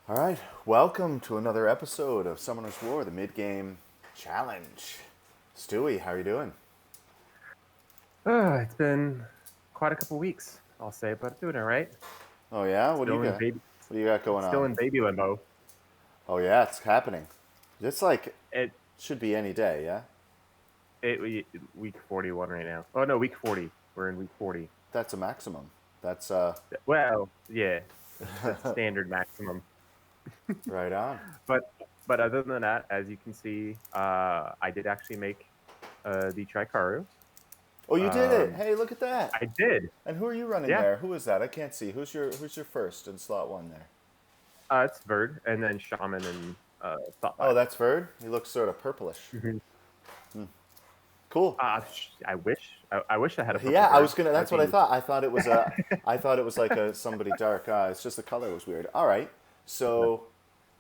All right, welcome to another episode of Summoner's War, the mid-game challenge. Stewie, how are you doing? It's been quite a couple weeks, I'll say, but doing all right. Oh yeah, what do you Still in got? baby, What do you got going still on? in baby limbo. Oh yeah, it's happening. It's like It should be any day, yeah. week 41 right now. Oh no, week 40. We're in week 40. That's a maximum. That's Well, yeah, the standard maximum. right on. But other than that, as you can see, I did actually make the Tricaru. Oh, you did it! Um, Hey, look at that. I did. And who are you running Yeah. there? Who is that? I can't see. Who's your first in slot one there? It's Verd, and then Shaman and Thought Oh, 5. that's Verd. He looks sort of purplish. Mhm. Cool. I wish. I wish I had a purple Yeah, I was Verd. gonna. That'd That's what I be. thought. I thought it was a. I thought it was like a somebody dark. It's just the color was weird. All right. So,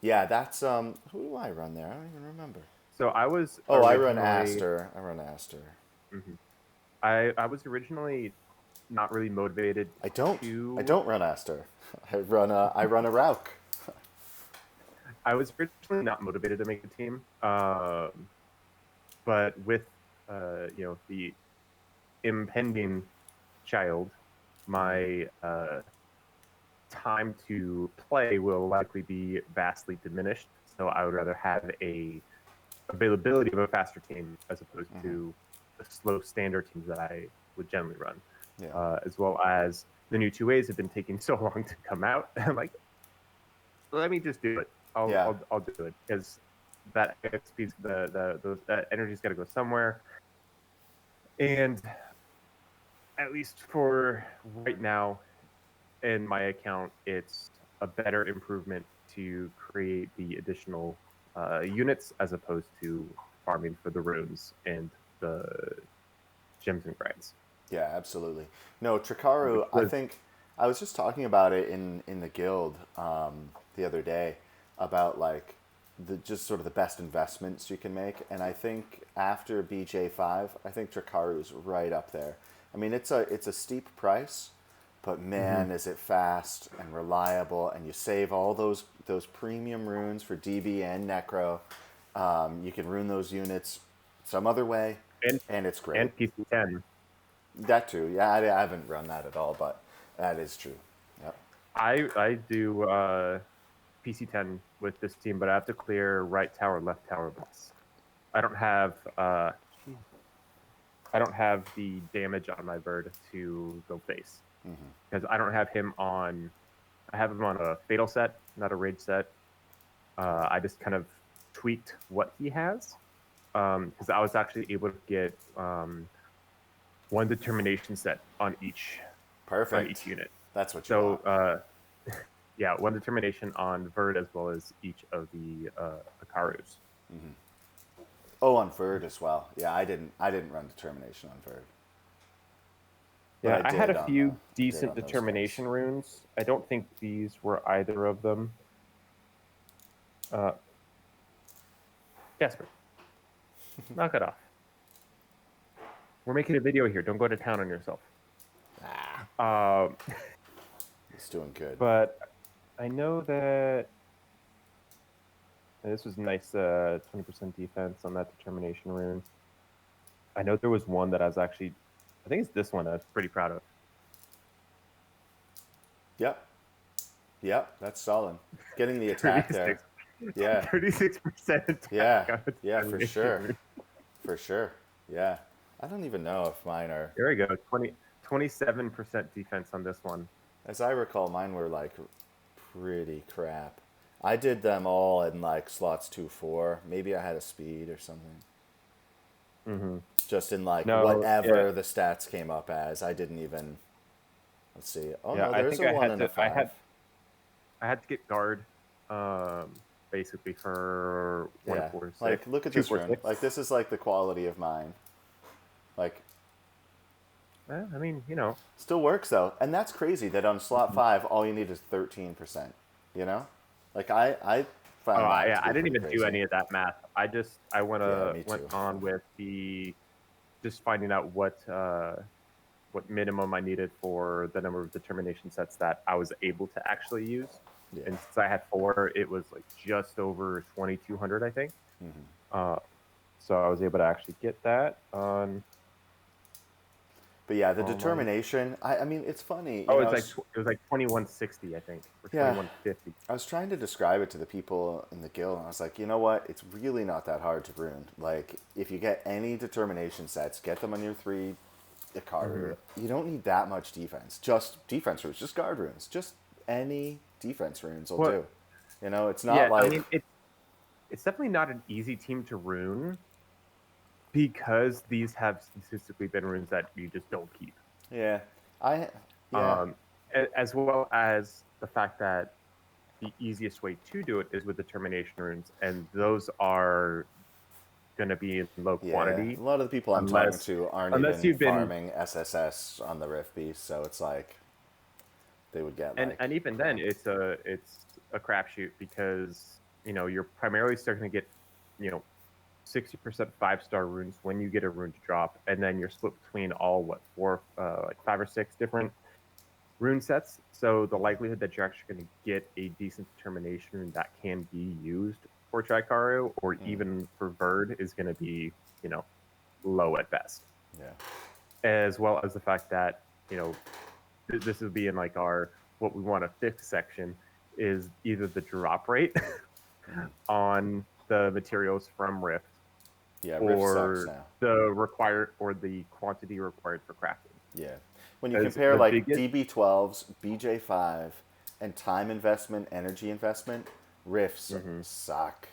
yeah, that's Who do I run there? I don't even remember. So I was Oh, I run originally. Aster. I run Aster. Mhm. I was originally not really motivated I don't. I to. don't run Aster. I run a Rauk. I was originally not motivated to make a team, but with the impending child, my time to play will likely be vastly diminished. So I would rather have a availability of a faster team as opposed to the slow standard teams that I would generally run, Yeah. as well as the new 2As have been taking so long to come out. I'm like, let me just do it. Yeah. I'll do it because that XP's that energy's got to go somewhere, and at least for right now in my account, it's a better improvement to create the additional units as opposed to farming for the runes and the gems and grinds. Yeah, absolutely. No, Tricaru, Which I was think I was just talking about it in the guild the other day about like the just sort of the best investments you can make, and I think after BJ5, I think Tricaru is right up there. I mean, it's a steep price, but Mhm. man, is it fast and reliable, and you save all those premium runes for DB and Necro. You can rune those units some other way, and and it's great. and PC10. That too. Yeah, I haven't run that at all, but that is true. Yep. I do PC10 with this team, but I have to clear right tower, left tower boss. I don't have I don't have the damage on my bird to go face because I don't have him on. I have him on a fatal set, not a rage set. I just kind of tweaked what he has because I was actually able to get one determination set on each Perfect. unit. That's what you So want. yeah, one determination on Verd as well as each of the Akarus. Oh, on Verd as well. Yeah, I didn't run determination on Verd, but Yeah, I I had did a on the few did decent on those guys. determination runes. I don't think these were either of them. Uh, Jasper, knock it off. We're making a video here. Don't go to town on yourself. Ah, Um, it's doing good. but I know that this was nice. 20% defense on that determination rune. I know there was one that I was actually. I think it's this one that I was pretty proud of. Yep. Yep. That's solid. Getting the attack there. 36, Yeah. 36% Yeah. attack on the Yeah. For determination sure. rune. For sure. Yeah. I don't even know if mine are. There we go. 27% defense on this one. As I recall, mine were like pretty crap. I did them all in like slots 2, 4. Maybe I had a speed or something. Mm-hmm. Just in like No, yeah, whatever the stats came up as. I didn't even. Let's see. Oh yeah. no, I there's think a one and a five. I had to get guard, basically for Yeah. 146, Like look at two this four run. six. Like this is like the quality of mine. Like I mean, you know. still works though, and that's crazy that on slot Mhm. 5 all you need is 13%. You know, like I Oh, found that yeah. to I be didn't pretty even do crazy. any of that math. I Yeah, me went too. on with the just finding out what minimum I needed for the number of determination sets that I was able to actually use. Yeah. And since I had 4, it was like just over 2,200, I think. Uh, so I was able to actually get that on But yeah, the all my. determination. I mean, it's funny. Oh, it was like 2,160, I think, or Yeah, 2,150. I was trying to describe it to the people in the guild, and I was like, you know what? It's really not that hard to rune. Like, if you get any determination sets, get them on your 3 Hmm. Tricaru. You don't need that much defense. Just defense runes, just guard runes. Just any defense runes will Well, do. You know, it's not yeah, I like, mean, it's definitely not an easy team to rune because these have statistically been runes that you just don't keep. yeah, I, yeah, Um, as well as the fact that the easiest way to do it is with determination runes, and those are going to be in low yeah. quantity A lot of the people I'm talking unless to aren't unless even you've been. farming SSS on the Rift Beast, so it's like they would get like And even then cracked. it's a crapshoot because you're primarily starting to get 60% 5-star runes when you get a rune to drop, and then you're split between all what four like 5 or 6 different rune sets. So the likelihood that you're actually going to get a decent determination rune that can be used for Tricaru or even for Bird is going to be low at best. Yeah. As well as the fact that this would be in like our what we want to fix section is either the drop rate on the materials from Rift Yeah, Rift sucks or now. the quantity required for crafting. Yeah. When you As compare the like biggest. DB12s, BJ5, and time investment, energy investment, Rifts Mhm. suck.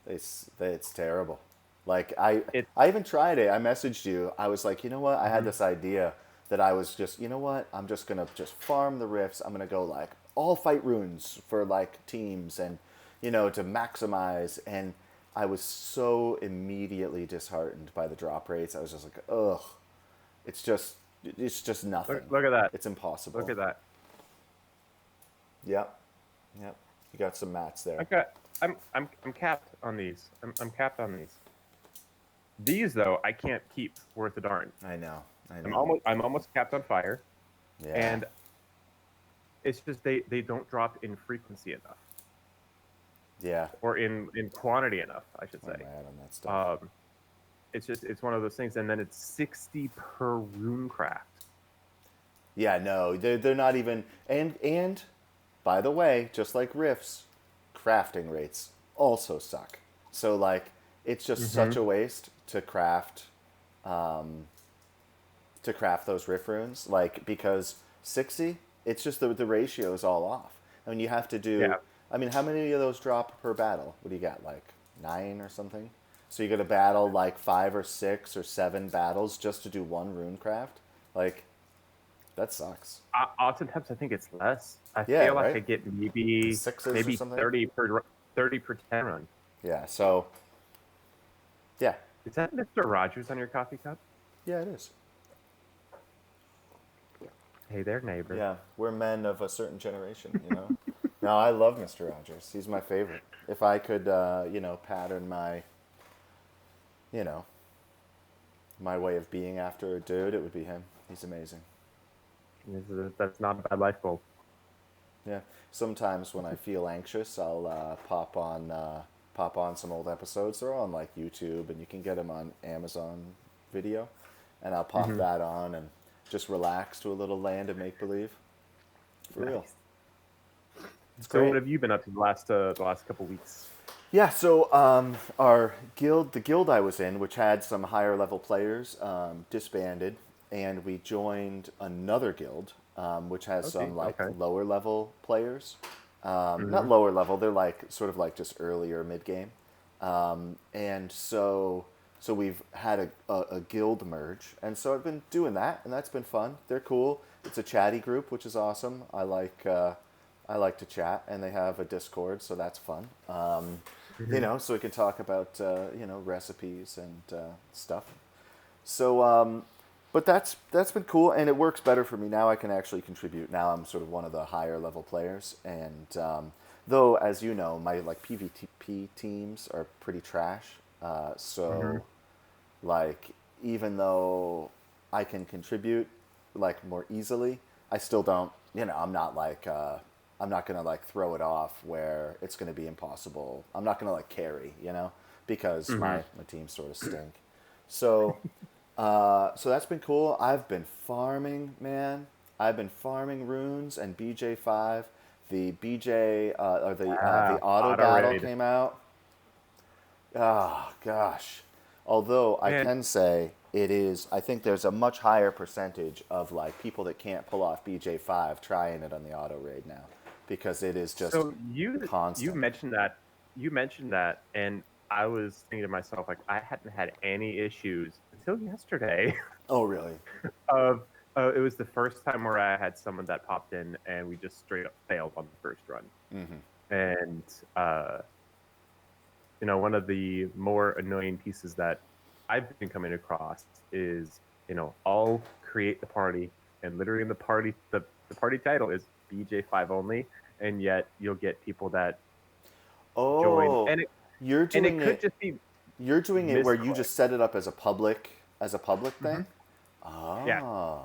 It's terrible. Like I It. I even tried it. I messaged you. I was like, you know what? I had Mhm. this idea that I was just, you know what? I'm just gonna just farm the Rifts. I'm gonna go like all fight runes for like teams and to maximize. And I was so immediately disheartened by the drop rates. I was just like, ugh. It's just Look, nothing. look at that. It's Look impossible. at that. Yep. Yep. You got some mats I there. got. I'm capped on these. I'm capped on these. These though I can't keep worth a darn. I know. I I'm know. almost capped on fire, Yeah. and it's just they don't drop in frequency enough Yeah. or in quantity enough, I should Where say. am I at on that stuff? Um, it's one of those things, and then it's 60 per rune craft. Yeah, no, they're not even. And by the way, just like Rifts, crafting rates also suck. So like, it's just such Mm-hmm. a waste to craft those riff runes. Like because 60, it's just the ratio is all off. I mean, you have to do. Yeah, I mean, how many of those drop per battle? What do you got? Like 9 or something? So you got to battle like 5 or 6 or 7 battles just to do one rune craft. Like that sucks. oftentimes I think it's less. I Yeah, feel like right? I get maybe Sixes or maybe something? 30 per 10 run. Yeah, so, yeah. Is that Mr. Rogers on your coffee cup? Yeah, it is. Hey there, neighbor. Yeah, we're men of a certain generation. No, I love Mr. Rogers. He's my favorite. If I could, pattern you know, my way of being after a dude, it would be him. He's amazing. That's not a bad life goal. Yeah. Sometimes when I feel anxious, I'll pop on some old episodes. They're all on like YouTube, and you can get them on Amazon Video, and I'll pop Mm-hmm. that on and just relax to a little Land of Make Believe. For real, Nice. it's So what great. have you been up to the last couple weeks? Yeah. So our guild, the guild I was in, which had some higher level players, disbanded, and we joined another guild, which has Okay, some like okay. lower level players. Not Mm-hmm. lower level. They're like sort of like just earlier mid game. And so we've had a guild merge, and so I've been doing that, and that's been fun. They're cool. It's a chatty group, which is awesome. I like to chat, and they have a Discord, so that's fun. Mm-hmm. So we can talk about recipes and stuff. So, but that's been cool, and it works better for me now. I can actually contribute. Now I'm sort of one of the higher level players, and though as you know, my like PvP teams are pretty trash. Mm-hmm. So like even though I can contribute like more easily, I still don't. I'm not like I'm not gonna like throw it off where it's gonna be impossible. I'm not gonna like carry, because Mm-hmm. my teams sort of stink. So so that's been cool. I've been farming, man. I've been farming runes and BJ5. The BJ or the auto Auto battle raid. came out. Ah, gosh. Although I Man, can say it is, I think there's a much higher percentage of like people that can't pull off BJ5 trying it on the auto raid now because it is just so you constant. mentioned that, and I was thinking to myself, like, I hadn't had any issues until yesterday. Oh, really? Of it was the first time where I had someone that popped in and we just straight up failed on the first run. And uh, one of the more annoying pieces that I've been coming across is, I'll create the party, and literally in the party title is BJ5 only, and yet you'll get people that join, Oh, you're and it doing could it. just be You're doing it where you misclick. just set it up as a public Hmm. thing. Yeah, Ah,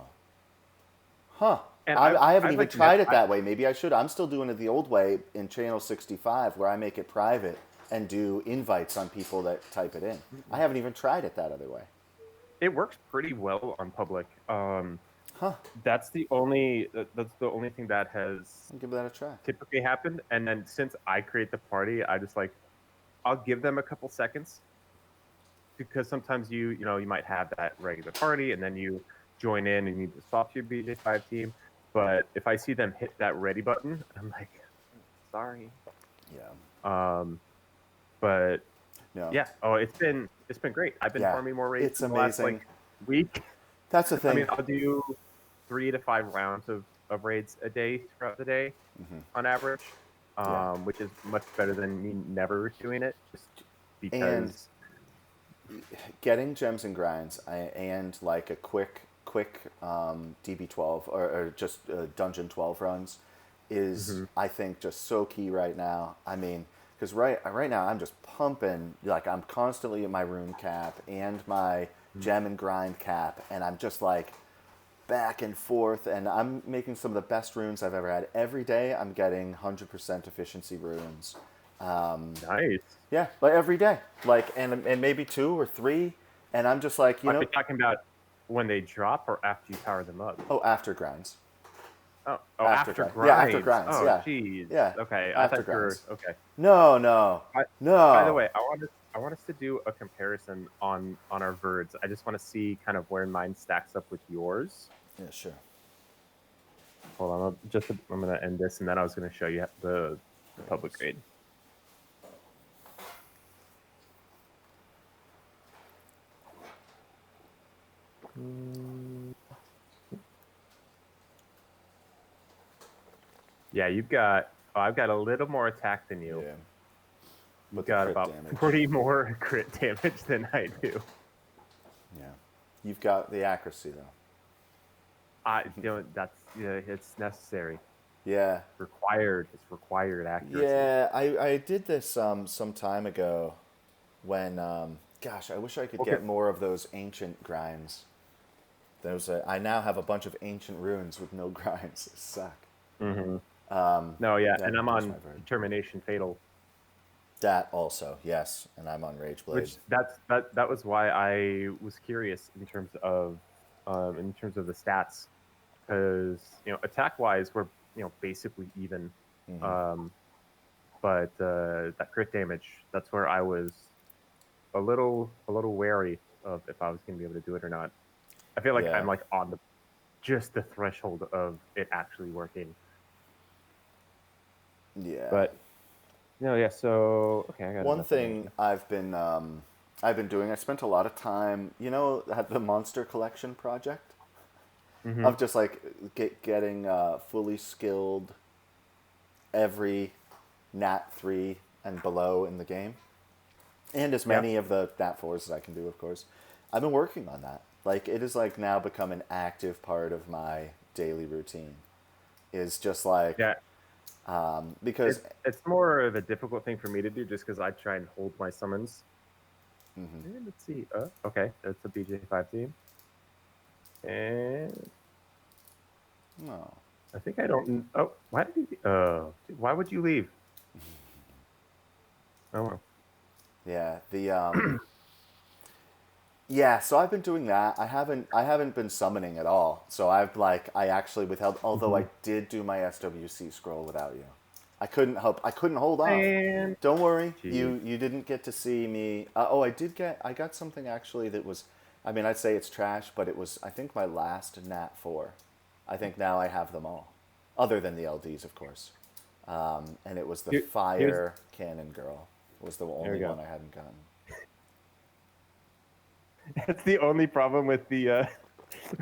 huh. and I haven't I've even like tried it that way. Maybe I should. I'm still doing it the old way in Channel 65, where I make it private and do invites on people that type it in. I haven't even tried it that other way. it works pretty well on public. Huh. That's the only thing that has I'll give that a try. typically happened. And then since I create the party, I just like I'll give them a couple seconds, because sometimes you might have that regular party and then you join in and you just swap to your BJ5 team. But if I see them hit that ready button, I'm like, sorry. Yeah. Um, but No. yeah, it's been great. I've been Yeah. farming more raids It's in the last amazing. like week. That's the I thing. mean, I'll do 3 to 5 rounds of raids a day throughout the day on average, Yeah. which is much better than me never doing it, just And because. getting gems and grinds and like a quick DB12 or just Dungeon 12 runs is Mhm. I think just so key right now. I mean, because right now I'm just pumping, like I'm constantly at my rune cap and my gem and grind cap, and I'm just like back and forth, and I'm making some of the best runes I've ever had. Every day I'm getting 100% efficiency runes. Nice. Yeah, like every day, like and maybe 2 or 3, and I'm just like, Are you talking about when they drop or after you power them up? oh, after grinds, Oh, after after grind, yeah, after grinds. grinds, Oh, yeah, jeez. yeah, Okay, I after thought you were grinds. okay. No, no, I, by the no. way, I want us to do a comparison on our birds. I just want to see kind of where mine stacks up with yours. Yeah, sure. Hold on, I'm gonna end this, and then I was gonna show you the public grade. Yeah, I've got a little more attack than you. Yeah, You've with the got crit about damage. 40 more crit damage than I do. Yeah, you've got the accuracy though. That's it's necessary. Yeah, Required. It's required accuracy. yeah. I did this some time ago when gosh, I wish I could Okay. get more of those ancient grinds. I now have a bunch of ancient runes with no grinds. They suck. Mm-hmm. No, yeah, Yeah, and I'm there's my on bird. Determination Fatal, That also, yes, and I'm on Rageblade. which that was why I was curious in terms of the stats, because attack wise we're basically even, um, but that crit damage, that's where I was a little wary of if I was going to be able to do it or not. I feel like Yeah. I'm like on just the threshold of it actually working. Yeah. But yeah. So okay, I got One enough of that. thing I've been doing. I spent a lot of time, at the Monster Collection project Mm-hmm. of just like getting fully skilled every Nat 3 and below in the game, and as Yeah, many of the Nat 4s as I can do, of course. I've been working on that. Like it is like now become an active part of my daily routine. Is just like yeah. because It's more of a difficult thing for me to do, just because I try and hold my summons. And let's see. Okay, that's a BJ5 team, and no. I think I don't. Oh, why did he? Dude, why would you leave? Oh well. Yeah, yeah, so I've been doing that. I haven't been summoning at all. So I actually withheld, although Mhm. I did do my SWC scroll without you. I couldn't hold off. And Don't worry. gee, You didn't get to see me. I got something actually that was, I mean, I'd say it's trash, but it was, I think, my last Nat 4. I think now I have them all. Other than the LDs, of course. And it was the here's Fire Cannon Girl was the there we only go. one I hadn't gotten. That's the only problem with the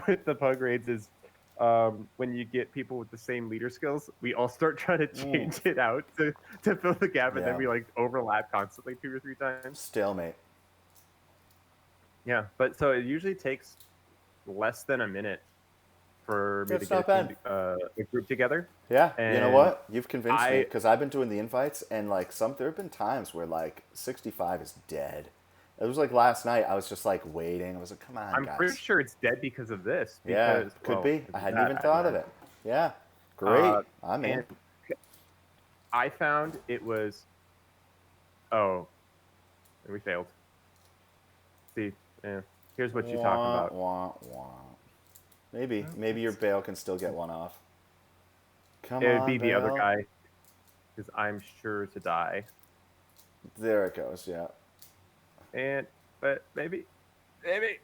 with the pug raids is when you get people with the same leader skills, we all start trying to Mm. change it out to fill the gap, and then Yeah. we like overlap constantly 2 or 3 times. Stalemate. Yeah, but so it usually takes less than a minute for me to That's get not bad. a group together, Yeah, you know and what? You've convinced me I because I've been doing the invites and like there have been times where like 65 is dead. It was like last night. I was just like waiting. I was like, come on, I'm pretty guys. sure it's dead because of this. Yeah, Because could well, be. I because of hadn't that, even I thought of imagine. it. Yeah, Uh, great. I'm in. and I found it was oh, and we failed. See, yeah, here's what you're talking Wah, about. wah, wah. Maybe, Well, maybe your bail can still get one off. Come it would on, be the other bail. guy because I'm sure to die. There it goes. Yeah. And but maybe, maybe.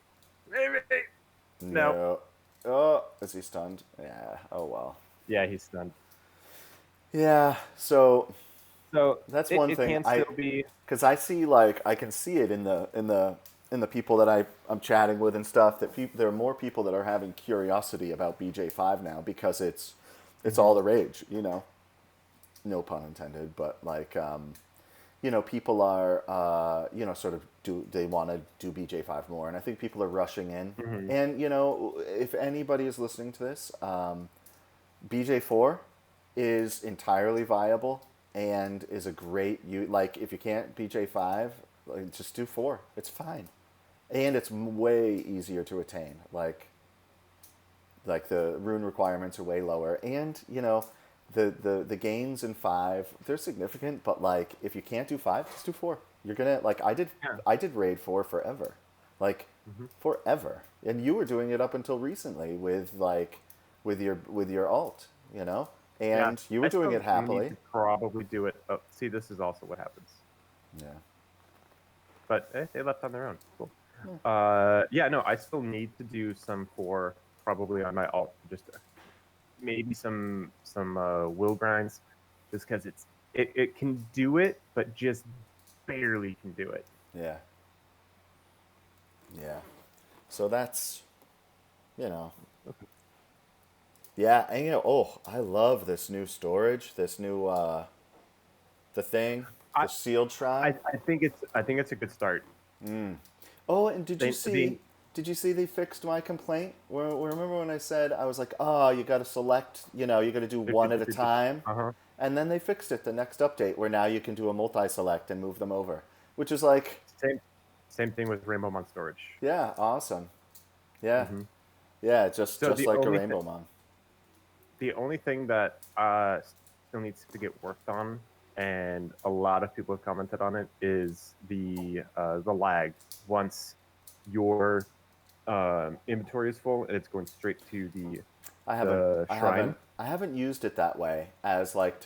No. No. Oh, is he stunned? Yeah. Oh well. Yeah, he's stunned. Yeah. So So that's it, one it thing. can still be. Because I see like I can see it in the people that I'm chatting with and stuff that there are more people that are having curiosity about BJ5 now because it's Mhm. all the rage, no pun intended, but like people are sort of they want to do BJ5 more, and I think people are rushing in. Mhm. And if anybody is listening to this, BJ4 is entirely viable and is a great you like if you can't BJ5, like, just do 4. It's fine. And it's way easier to attain. Like the rune requirements are way lower and the gains in 5, they're significant, but like if you can't do 5, just do 4. You're going to like Yeah. I did raid 4 forever. Like Mhm. forever. And you were doing it up until recently with your alt, Yeah. and you were I doing still it need happily. to probably do it. Oh, see, this is also what happens. Yeah. But they left on their own. Cool. Yeah, no, I still need to do some for probably on my alt, just maybe some will grinds, just because it can do it, but just barely can do it. Yeah. Yeah. So that's, you know, yeah, and oh, I love this new storage, this new the thing, I, the sealed shrine. I think it's a good start. Oh, and did you They see? Did you see they fixed my complaint? Remember when I said I was like, oh, you got to select, you got to do one at a time, Uh-huh. and then they fixed it the next update where now you can do a multi-select and move them over, which is like, Same thing with Rainbow Mon storage. yeah, awesome, yeah, Hmm. yeah, just So just like a rainbow mon. the only thing that still needs to get worked on, and a lot of people have commented on it, is the lag. Once your inventory is full and it's going straight to I haven't, the I shrine. haven't, I haven't used it that way as like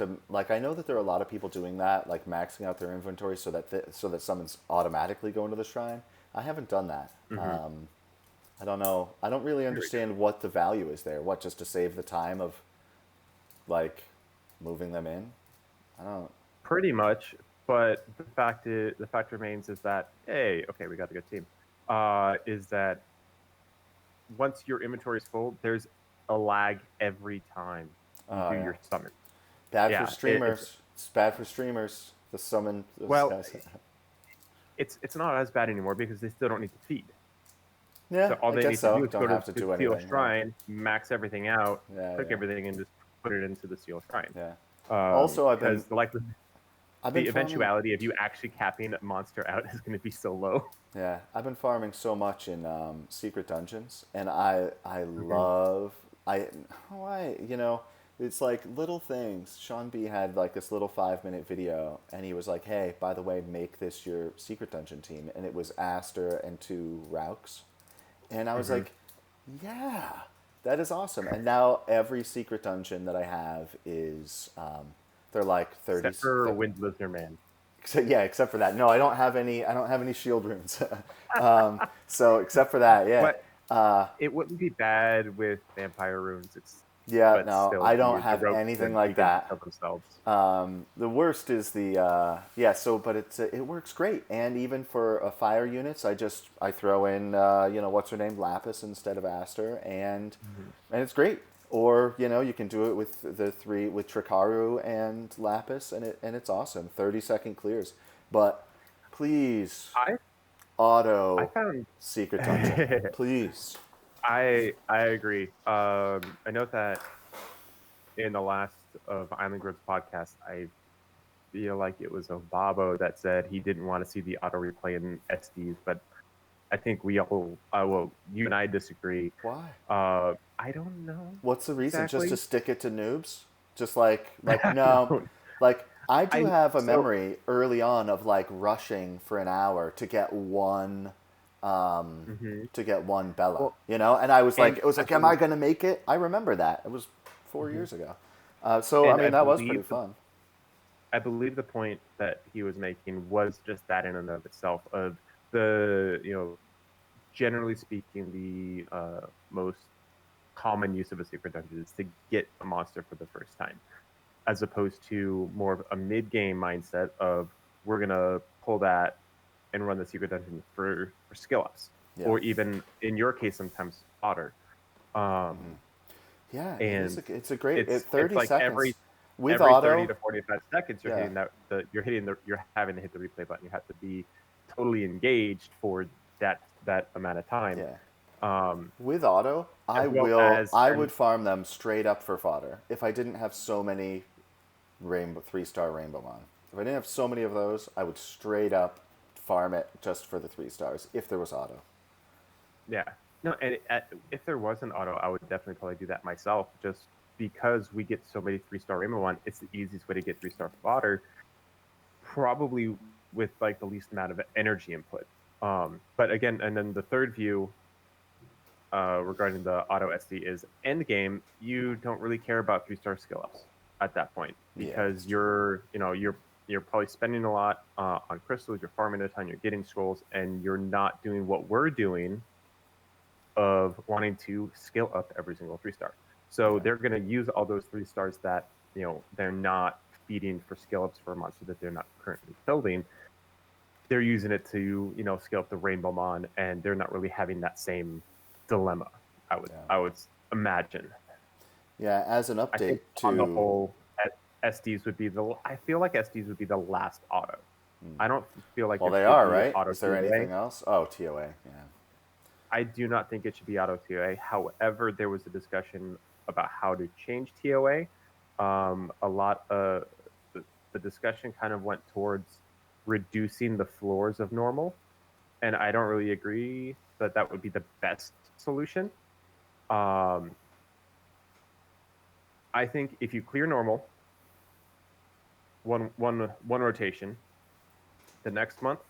I know that there are a lot of people doing that, like maxing out their inventory so that someone's automatically going to the shrine. I haven't done that. Hmm. I don't know. I don't really There we go. understand what the value is there. What, just to save the time of like moving them in? I don't. Pretty much, but the fact remains is that, hey, okay, we got a good team. Is that once your inventory is full, there's a lag every time you Oh do yeah, your summon. bad for Yeah, it's streamers. It's bad for streamers. The summon those well, guys. it's not as bad anymore because they still don't need to feed. Yeah, So all I they guess need to do so. is Don't go to have to the do Seal anything. Yeah, Shrine, max everything out, yeah, click yeah, everything, and just put it into the Seal Shrine. yeah. Also, Because the likelihood, I've been the farming. eventuality of you actually capping a monster out is going to be so low. Yeah, I've been farming so much in secret dungeons, and I Mhm. love I why It's like little things. Sean B had like this little 5 minute video, and he was like, "Hey, by the way, make this your secret dungeon team," and it was Aster and two Rauks, and I was Hmm. like, "Yeah, that is awesome." And now every secret dungeon that I have is, they're like 30. Except for Wind Listener Man. Yeah, except for that. No, I don't have any. I don't have any shield runes. So except for that, yeah. But it wouldn't be bad with Vampire Runes. Yeah, But no, still, I don't the have rogues anything could like even that. kill themselves. The worst is the yeah. So, but it works great, and even for fire units, I throw in what's her name, Lapis instead of Aster, Mhm. and it's great. Or you can do it with the three with Tricaru and Lapis, and it's awesome. 30-second clears, but please I I auto found secret dungeon, please. I agree. I know that in the last of Island Growth's podcast, I feel like it was Obabo that said he didn't want to see the auto replay in SDs, but I think we all, well, you and I disagree. Why? I don't know What's the reason? Just to exactly. stick it to noobs? Just like I no, don't. like I do I have a so memory early on of like rushing for an hour mhm. to get one Bella, Well, and I was like, and it was I like, am I believe, gonna make it? I remember that it was four mhm. years ago. So I and mean that was pretty fun. I believe the point that he was making was just that in and of itself of the generally speaking the most common use of a secret dungeon is to get a monster for the first time, as opposed to more of a mid-game mindset of we're gonna pull that and run the secret dungeon for skill ups, Yeah, or even in your case sometimes fodder. Um, yeah. It is. and It's a great. it's 30 like seconds with every 30 auto. to 45 seconds Yeah, you're having to hit the replay button. You have to be totally engaged for that amount of time. yeah. Um, With auto, as well as I and would farm them straight up for fodder if I didn't have so many rainbow 3-star rainbow on. If I didn't have so many of those, I would straight up farm it just for the 3 stars if there was auto. Yeah. No, and if there was an auto, I would definitely probably do that myself, just because we get so many 3-star Rainbow one. It's the easiest way to get 3-star fodder, probably with like the least amount of energy input. But again, and then the third view regarding the auto SD is end game. You don't really care about 3-star skill ups at that point Yeah, because that's true. you're probably spending a lot on crystals. You're farming a ton. You're getting scrolls, and you're not doing what we're doing of wanting to scale up every single 3-star. So Yeah, they're going to use all those 3 stars that they're not feeding for scale ups for a monster that they're not currently building. They're using it to scale up the Rainbow Mon, and they're not really having that same dilemma. I would yeah, I would imagine. yeah. As an I think update on the to, whole, SDs would be the. I feel like SDs would be the last auto. I don't feel like well, there they should are be right. auto Is there TOA. anything else? Oh, TOA. Yeah, I do not think it should be auto TOA. However, there was a discussion about how to change TOA. A lot of the discussion kind of went towards reducing the floors of normal, and I don't really agree that that would be the best solution. Um, I think if you clear normal one rotation, the next month,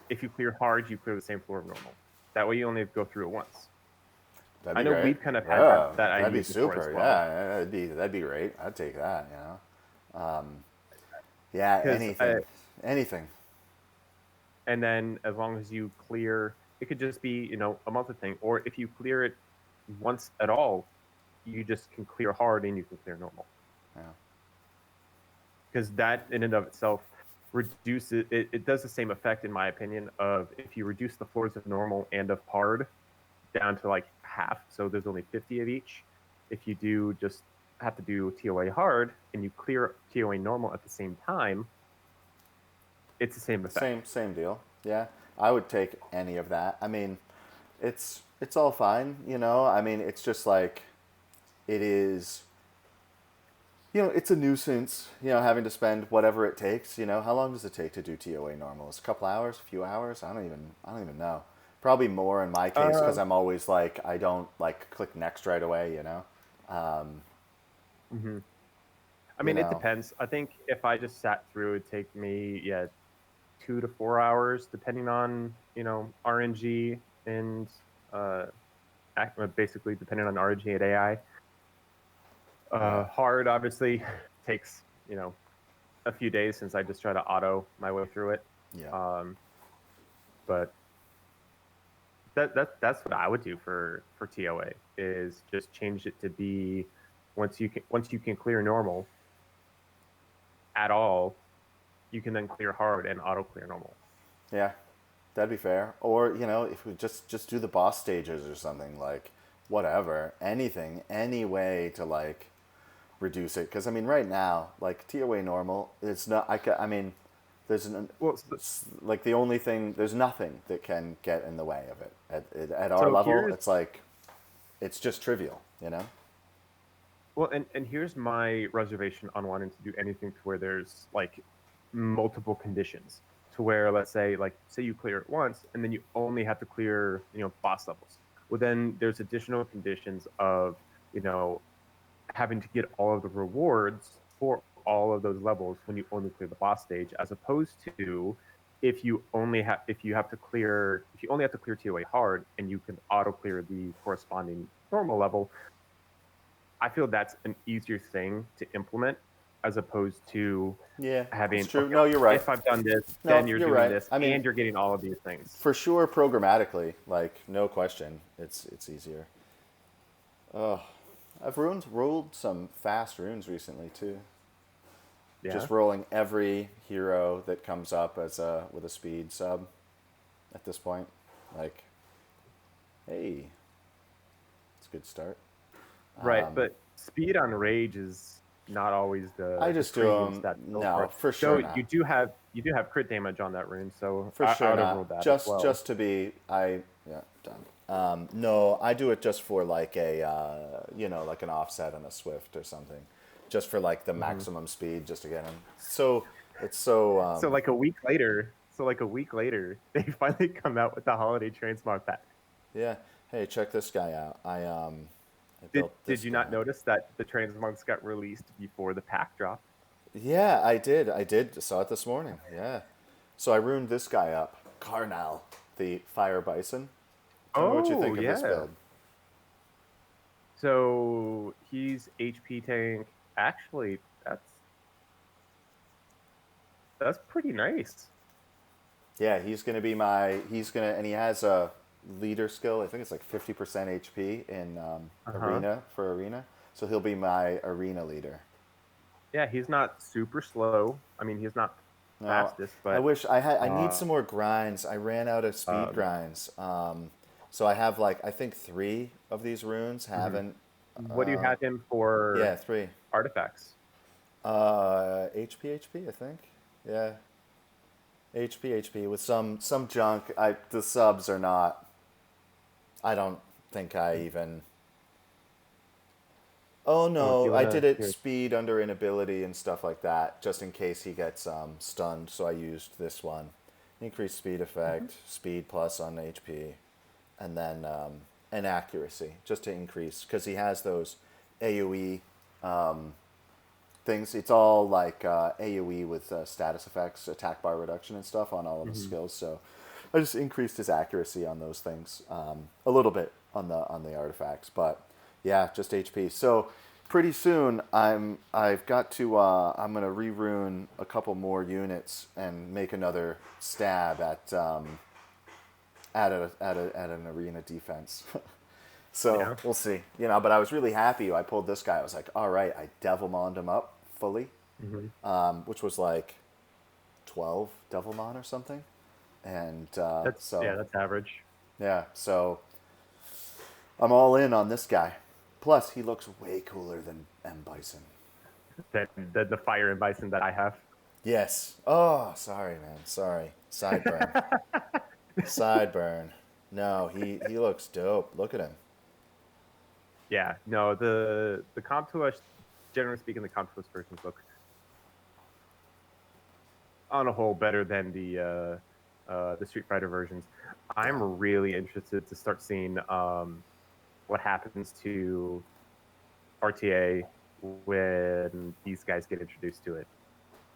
if you clear hard, you clear the same floor of normal. That way, you only go through it once. that'd I be know great. we've kind of had Yeah, that that'd be idea before as super. well. Yeah, that'd be great. I'd take that. Yeah, Because anything. and then as long as you clear, it could just be a monthly thing, or if you clear it once at all, you just can clear hard and you can clear normal, Yeah, because that in and of itself reduces it does the same effect in my opinion of if you reduce the floors of normal and of hard down to like half, so there's only 50 of each. If you do just have to do TOA hard and you clear TOA normal at the same time, it's the same effect. same deal. Yeah, I would take any of that. I mean, it's all fine. I mean, it's just like it is. It's a nuisance. Having to spend whatever it takes. How long does it take to do TOA normal? It's a couple hours, a few hours. I don't even know. Probably more in my case because um, I'm always like I don't like click next right away. Hmm. I You mean, it know, depends. I think if I just sat through, it'd take me 2 to 4 hours, depending on RNG and uh, basically depending on RNG and AI. yeah, Hard obviously takes a few days since I just try to auto my way through it. yeah, Um, but that's what I would do for TOA is just change it to be once you can clear normal at all, you can then clear hard and auto clear normal. yeah. That'd be fair. Or if we just do the boss stages or something, like whatever, anything, any way to like reduce it. Because I mean, right now, like TOA normal, it's not. I mean, there's Well, like the only thing. There's nothing that can get in the way of it. At our so level, here's it's like it's just trivial. You know. well, and here's my reservation on wanting to do anything to where there's like multiple conditions to where let's say you clear it once and then you only have to clear boss levels. Well, then there's additional conditions of you know having to get all of the rewards for all of those levels when you only clear the boss stage, as opposed to if you only have to clear TOA hard and you can auto clear the corresponding normal level. I feel that's an easier thing to implement as opposed to Yeah, it's having, true. okay, No, you're right. if I've done this, then No, you're you're doing right. this I mean, and you're getting all of these things. for sure, programmatically, like no question, it's easier. Oh, I've rolled some fast runes recently too. Yeah. Just rolling every hero that comes up as a with a speed sub at this point. Like, hey, it's a good start. Right. But speed on rage is not always I the just do premium them. stat to go for No, it. for Though sure you not. do have crit damage on that rune, so For I sure would have not. rolled that as well. Just to be, yeah, done. No, I do it just for like a like an offset and a swift or something, just for like the Hmm. maximum speed, just to get him. So it's so So like a week later, they finally come out with the holiday transmog pack. yeah. Hey, check this guy out. I Did built did this you not guy. notice that the transmogs got released before the pack drop? Yeah, I did. I did. Saw it this morning. Yeah. So I ruined this guy up. Carnal, the fire bison. Tell me what you Oh think of this yeah. build. So he's HP tank. Actually, that's pretty nice. Yeah, he's gonna be my. He's gonna, and he has a leader skill. I think it's like 50% HP in Uh-huh. arena for arena. So he'll be my arena leader. Yeah, he's not super slow. I mean, he's not No, fastest, I but wish I had. I need uh, some more grinds. I ran out of speed um, grinds. So I have like I think three of these runes. mhm. Haven't. What do you have him for Yeah, three. artifacts? HP, I think. Yeah, HP with some junk. The subs are not. I don't think I even. Oh Oh, do no, you I wanna did it here? speed under inability and stuff like that, just in case he gets stunned. So I used this one, increased speed Mhm. effect, speed plus on HP, and then an accuracy just to increase because he has those AOE things. It's all like AOE with status effects, attack bar reduction, and stuff on all of his Mhm. skills. So I just increased his accuracy on those things a little bit on the artifacts, but yeah, just HP. So pretty soon I've got to I'm gonna rerune a couple more units and make another stab at an arena defense. So Yeah. we'll see, But I was really happy. I pulled this guy. I was like, all right, I Devilmoned him up fully, Mhm. which was like 12 Devilmon or something. And so, That's average. yeah, so I'm all in on this guy. Plus, he looks way cooler than M. Bison. Than the fire and bison that I have. Yes. Oh, sorry, man. Sorry. Sideburn. Sideburn. No, he looks dope. Look at him. Yeah, no, the Comptuous, generally speaking, the Comptuous versions look on a whole better than the Street Fighter versions. Yeah. I'm really interested to start seeing what happens to RTA when these guys get introduced to it,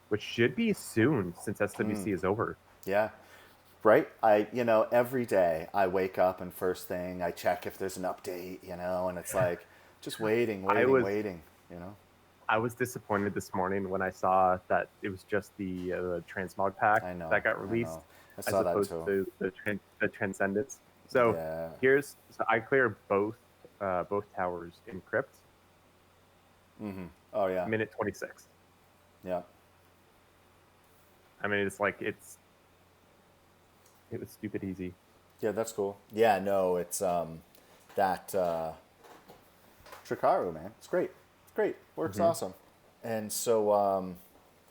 which should be soon since SWC is over. Yeah. Right? Every day I wake up and first thing I check if there's an update, and it's like just waiting, I waiting, was waiting, you know? I was disappointed this morning when I saw that it was just the transmog pack I know, that got I know. released, I as saw that opposed too. to the Transcendence. So Yeah. so I cleared both towers in Crypt, Oh, yeah. minute 26. Yeah. I mean, it was stupid easy. Yeah, that's cool. Yeah, no, it's that Tricaru, man. It's great. It's great. Works Hmm. awesome. And so,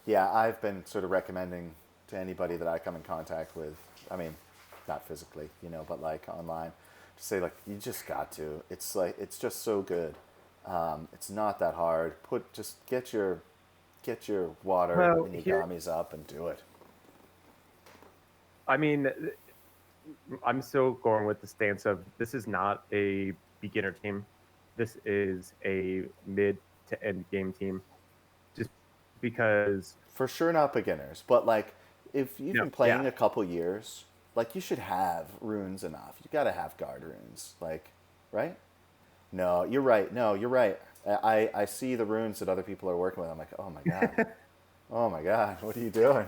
yeah, I've been sort of recommending to anybody that I come in contact with. I mean, not physically, but like online, to say like you just got to. It's like it's just so good. It's not that hard. Just get your water Well, and your here, gummies up and do it. I mean, I'm still going with the stance of this is not a beginner team. This is a mid to end game team. Just because, For sure, not beginners, but like if you've no, been playing yeah, a couple years, like you should have runes enough. You got to have guard runes, like, right? No, you're right. No, you're right. I see the runes that other people are working with. I'm like, oh my god, what are you doing?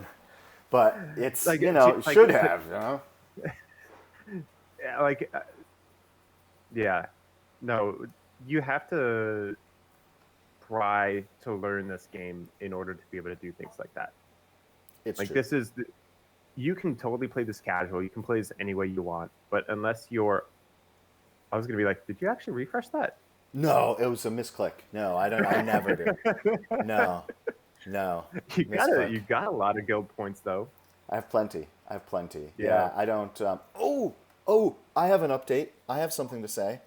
But it's it like, should have. yeah, yeah, no, you have to try to learn this game in order to be able to do things like that. It's Like true. you can totally play this casual. You can play this any way you want, but unless you're, I was gonna be like, did you actually refresh that? No, it was a misclick. No, I don't. I never do. No, no, misclick. You got a lot of guild points though. I have plenty. I have plenty. Yeah. Yeah, I don't. Oh, I have an update. I have something to say.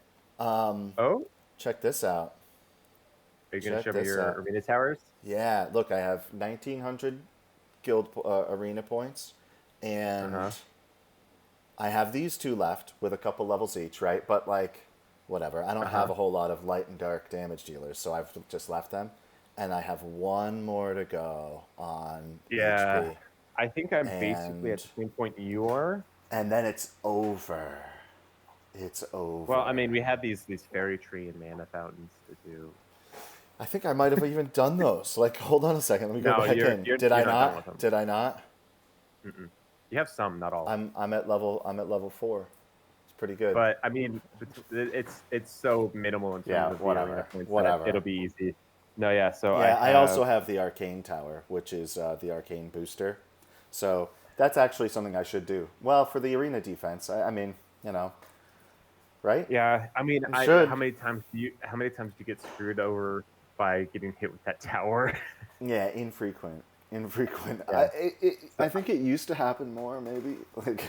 Oh, Check this out. are you gonna Check show me this your out. arena towers? Yeah, look, I have 1,900 guild arena points, Uh and huh. I have these two left with a couple levels each, right? But like, whatever. I don't Uh have huh. a whole lot of light and dark damage dealers, so I've just left them, and I have one more to go on Yeah, HP, I think I'm basically at and the same point you are. then it's over. It's Well, I over. mean, we have these fairy tree and mana fountains to do. I think I might have even done those. Like, hold on a second. Let me go No, back in. Did I you're not done with not? them. Did I not? Mm-mm. You have some, not all. I'm at level 4. It's pretty good. But I mean, it's so minimal in terms Yeah, of the arena whatever. points that Whatever. it'll be easy. No, yeah. So I Yeah, I have. also have the arcane tower, which is the arcane booster. So that's actually something I should do. Well, for the arena defense, I mean, right? Yeah, I mean, I should. how many times do you get screwed over by getting hit with that tower? Yeah, infrequent. Infrequent. I Yeah. it, it, So, I think it used to happen more, maybe. Like,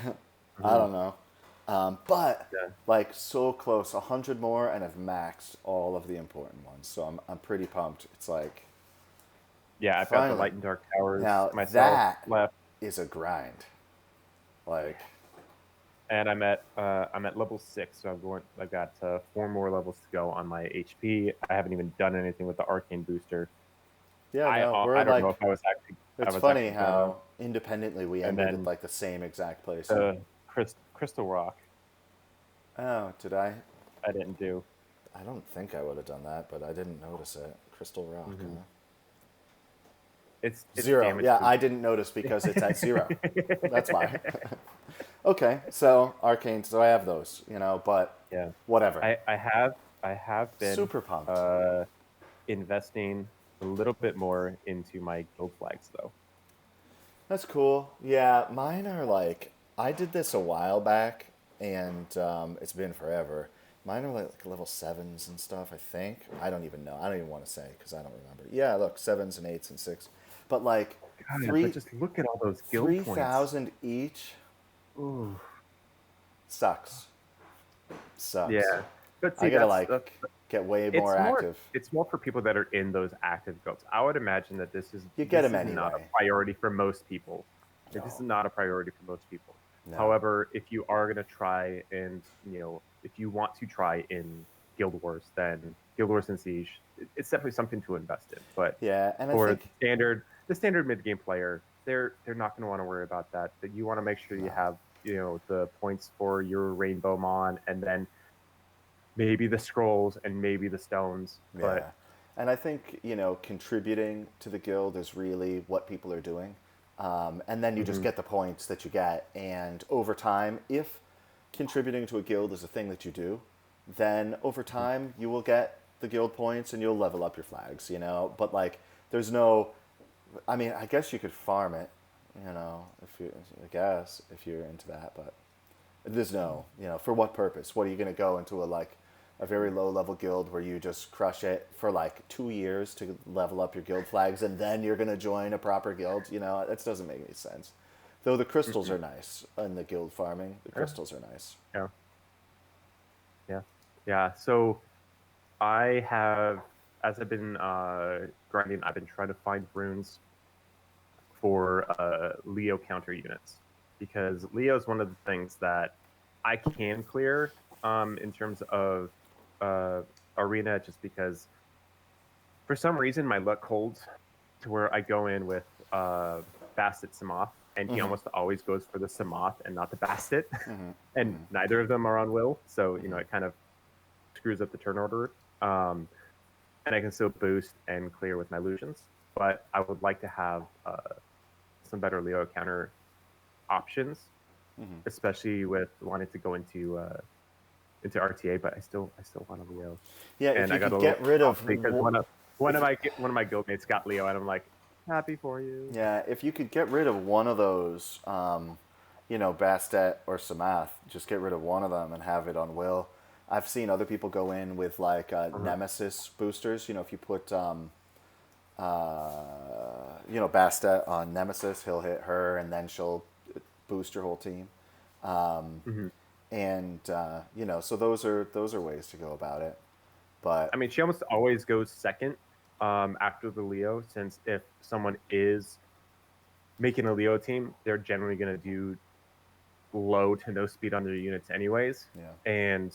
I mhm, don't know. But yeah. like so close, 100 more, and I've maxed all of the important ones. So I'm pretty pumped. It's like Yeah, I've got the finally. light and dark towers Now myself that left, is a grind. Like, and I'm at level 6, so I've got 4 more levels to go on my HP. I haven't even done anything with the arcane booster. yeah, no, we're I don't know like. if I It's was funny actually gonna. how independently we And ended at then like the same exact place. Crystal Rock, Oh, did I? I didn't do. I don't think I would have done that, but I didn't notice it. Crystal Rock, Hmm. huh? It's 0. damage Yeah, I boost. didn't notice because it's at 0. That's why. Okay, so arcane. So I have those, but Yeah, whatever. I have been Super pumped. uh, investing a little bit more into my guild flags though. That's cool. Yeah, mine are like I did this a while back, and it's been forever. Mine are like level 7s and stuff. I think. I don't even know. I don't even want to say because I don't remember. Yeah, look, 7s and 8s and 6, but like God, but three just look at all those guild three points. thousand each Ooh, sucks. Sucks. yeah. But I see, gotta like get way more it's more active. it's more for people that are in those active guilds. I would imagine that You get this them is not a anyway. priority for most people. Like, this is No, not a priority for most people. no. However, if you are gonna try and if you want to try in Guild Wars, then Guild Wars and Siege, it's definitely something to invest in. But Yeah, and I for think the standard mid game player, they're not going to want to worry about that. That you want to make sure you no. have the points for your Rainbow Mon, and then maybe the scrolls and maybe the stones. Yeah. But And I think, contributing to the guild is really what people are doing. And then you just mhm, get the points that you get. And over time, if contributing to a guild is a thing that you do, then over mhm. time you will get the guild points and you'll level up your flags, But like, there's no, I mean, I guess you could farm it, if you're into that, but there's no, for what purpose? What are you going to go into a very low level guild where you just crush it for like 2 years to level up your guild flags and then you're going to join a proper guild? That doesn't make any sense. Though the crystals are nice in the guild farming. The Yeah, crystals are nice. yeah, yeah, yeah. So I have, as I've been grinding, I've been trying to find runes for Leo counter units, because Leo is one of the things that I can clear in terms of uh, arena, just because for some reason my luck holds to where I go in with Bastet Samoth, and he almost always goes for the Samoth and not the Bastet, and neither of them are on Will, so it kind of screws up the turn order. And I can still boost and clear with my illusions, but I would like to have some better Leo counter options, especially with wanting to go into RTA. But I still want a Leo, Yeah, if and you I got a could little get rid of, salty because if, one of my guildmates got Leo, and I'm like, happy for you. yeah, if you could get rid of one of those, Bastet or Samath, just get rid of one of them and have it on Will. I've seen other people go in with like Uh-huh. Nemesis boosters. If you put, Bastet on Nemesis, he'll hit her and then she'll boost your whole team. Hmm. And so those are ways to go about it. But I mean, she almost always goes second after the Leo, since if someone is making a Leo team, they're generally going to do low to no speed on their units anyways, yeah, and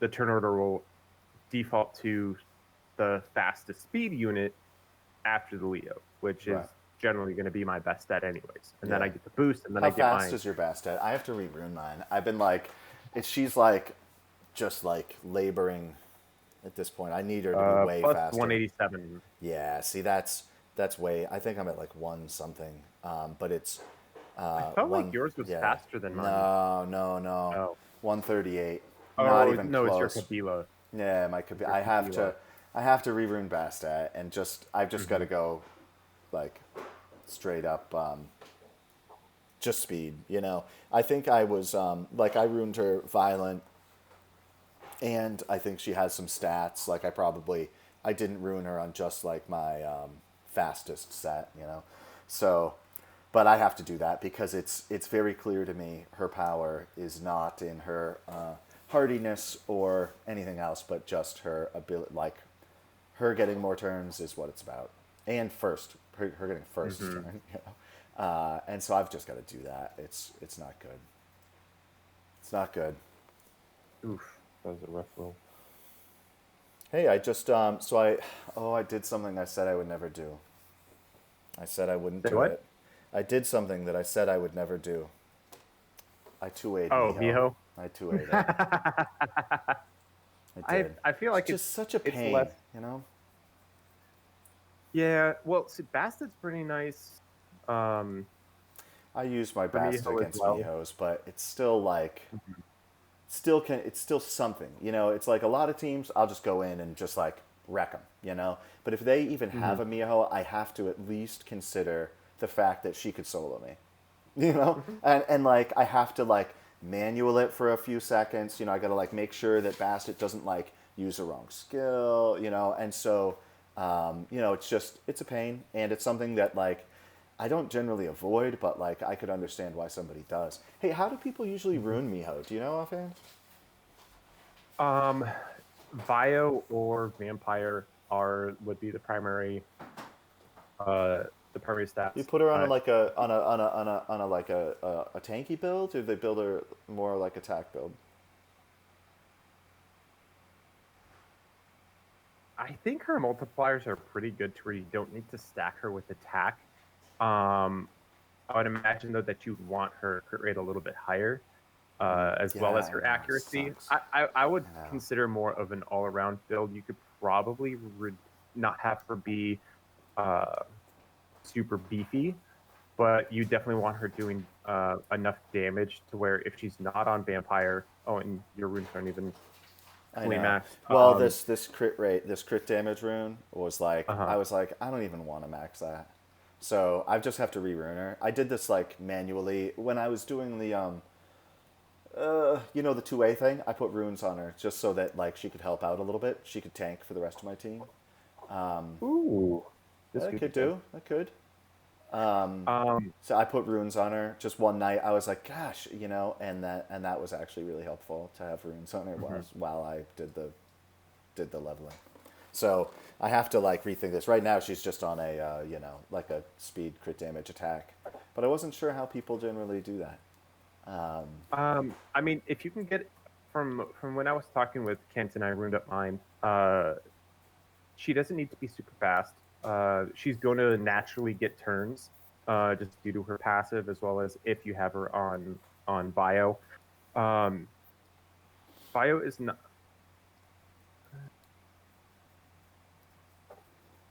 the turn order will default to the fastest speed unit after the Leo, which right, is generally going to be my best stat anyways. And then yeah. I get the boost, and then I How get fast my is your Bastet? I have to rerun mine. I've been like, she's like, just like laboring at this point. I need her to be way plus faster. 187. Yeah, see, that's way. I think I'm at like one something, but it's I felt like one. yours was Yeah, faster than mine. no, no, no, Oh, 138. Not oh even no, it's your close. Kabila. Yeah, my could be. Your Kabila. I have to rerun Bastet, and I've just got Hmm. to go, like, straight up, just speed. I think I was like I ruined her violent, and I think she has some stats. Like I didn't ruin her on just like my fastest set. So, but I have to do that because it's very clear to me her power is not in her hardiness or anything else, but just her ability. Like her getting more turns is what it's about, and her getting first Hmm. turn. And so I've just got to do that. It's not good. It's not good. Oof, that was a rough roll. Hey, I just I did something I said I would never do. I said I wouldn't Say do what? it. I did something that I said I would never do. I 2-A'd Oh, Miho. Miho. I 2-A'd it. I I did. I feel It's like just such a it's pain, less. you know? Yeah, well, see, Bastet's pretty nice. Um, I use my for Bastet Miho as against well. Mihos, but it's still like Mhm. it's still something. It's like a lot of teams I'll just go in and just like wreck them. But if they even have Mhm. a Miho, I have to at least consider the fact that she could solo me. you know Mhm. and like I have to like manual it for a few seconds. I gotta like make sure that Bastet doesn't like use the wrong skill. And so it's a pain, and it's something that like I don't generally avoid, but like I could understand why somebody does. Hey, how do people usually Mhm. ruin Miho? Do you know offhand? Um, Bio or Vampire would be uh the primary You stats. put her on a, But like a like a tanky build, or they build her more like attack build? I think her multipliers are pretty good to where you don't need to stack her with attack. Um, I would imagine though that you'd want her crit rate a little bit higher, as well Yeah, as I her know. It accuracy. sucks. I would I know. consider more of an all around build. You could probably not have her be uh, super beefy, but you definitely want her doing enough damage to where if she's not on vampire, oh, and your runes aren't even I fully know. maxed. Well, this crit damage rune was like, Uh-huh. I was like, I don't even want to max that. So I just have to re-rune her. I did this like manually when I was doing the the 2A thing. I put runes on her just so that like she could help out a little bit. She could tank for the rest of my team. Ooh, this I could be could good. do. I could. Um, So I put runes on her just one night. I was like, gosh, and that was actually really helpful to have runes on her mhm. while I did the leveling. So I have to like rethink this. Right now, she's just on a like a speed crit damage attack, but I wasn't sure how people generally do that. I mean, if you can get from when I was talking with Kent and I ruined up mine, she doesn't need to be super fast. She's going to naturally get turns, just due to her passive, as well as if you have her on bio. Um, bio is not.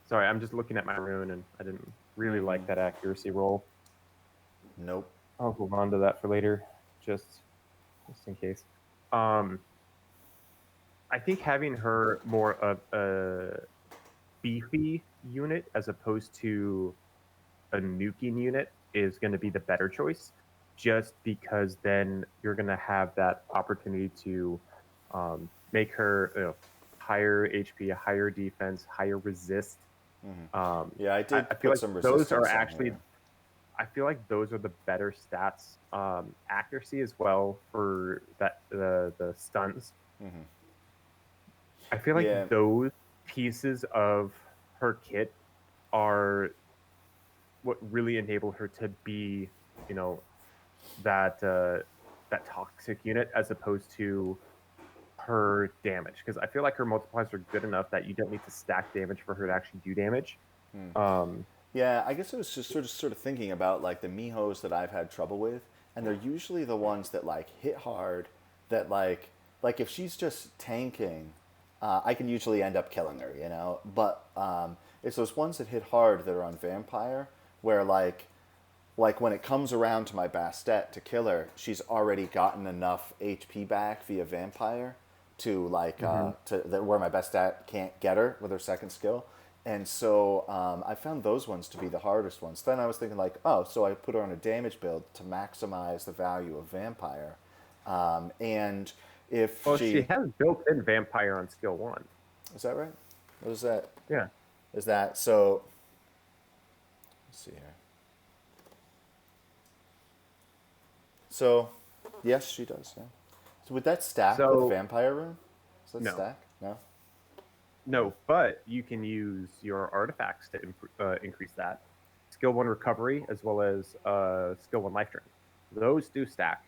Sorry, I'm just looking at my rune, and I didn't really like that accuracy roll. Nope. I'll hold on to that for later, just in case. Um, I think having her more of a beefy unit as opposed to a nuking unit is going to be the better choice, just because then you're going to have that opportunity to make her higher HP, higher defense, higher resist. Yeah, I I did feel put like some those are resistance on actually, her. I feel like those are the better stats. Accuracy as well for the stuns. I feel like Yeah, those pieces of her kit are what really enable her to be, you know, that toxic unit as opposed to her damage. Because I feel like her multipliers are good enough that you don't need to stack damage for her to actually do damage. Um, yeah. I guess it was just sort of thinking about like the Mihos that I've had trouble with, and they're usually the ones that like hit hard. That like if she's just tanking, I can usually end up killing her, you know. But it's those ones that hit hard that are on vampire, where like when it comes around to my Bastet to kill her, she's already gotten enough HP back via vampire to like mhm. where my Bastet can't get her with her second skill. And so I found those ones to be the hardest ones. Then I was thinking like, oh, so I put her on a damage build to maximize the value of vampire. And if Well, she she has built-in vampire on skill 1. is that right? What is that? Yeah. Is that so? Let's see here. So, yes, she does. Yeah. So would that stack with So vampire rune? Does that no, stack? No. no, but you can use your artifacts to increase that skill 1 recovery as well as skill 1 life drain. Those do stack.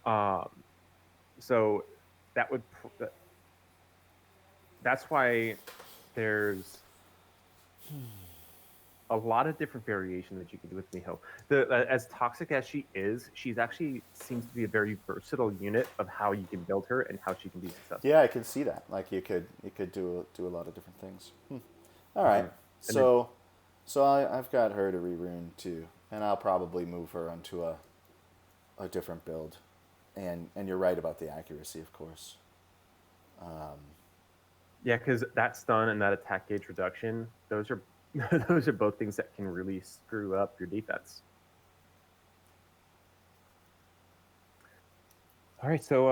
Um, so that would that's why there's a lot of different variation that you can do with Miho. As toxic as she is, she's actually seems to be a very versatile unit of how you can build her and how she can be successful. Yeah, I can see that. Like you could do a lot of different things. All right. Hmm. And then So I've got her to re-rune too, and I'll probably move her onto a different build. And you're right about the accuracy, of course. yeah, because that stun and that attack gauge reduction, those are those are both things that can really screw up your defense. All right, so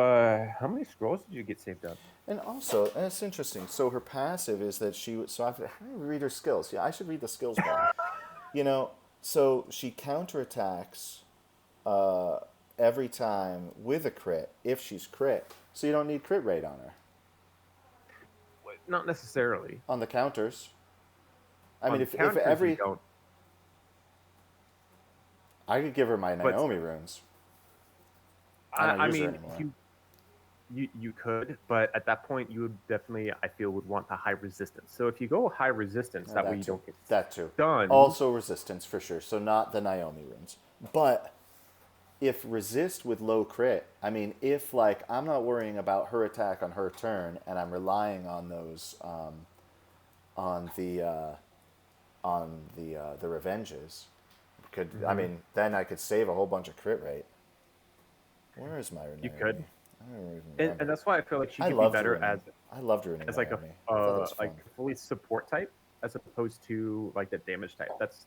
how many scrolls did you get saved up? And also, and it's interesting. So her passive is that she. So I have to read her skills. Yeah, I should read the skills bar. You know, so she counterattacks every time with a crit if she's crit. So you don't need crit rate on her Not necessarily. on the counters. I mean, On if counters, you every don't. I could give her my But Naomi runes. I I, don't I use her mean, anymore. you could, but at that point you would definitely, I feel, would want the high resistance. So if you go high resistance, that way That you too. don't get That too. stunned. Also resistance for sure. So not the Naomi runes. But if resist with low crit, I mean, if like I'm not worrying about her attack on her turn, and I'm relying on those on the the revenges, could I Hmm. mean then I could save a whole bunch of crit rate. Where is my You Naomi? could, I don't even and remember. that's why I feel like she I could be loved better ruining. I loved ruining as like Naomi. I thought that was fun. like fully support type as opposed to like the damage type. That's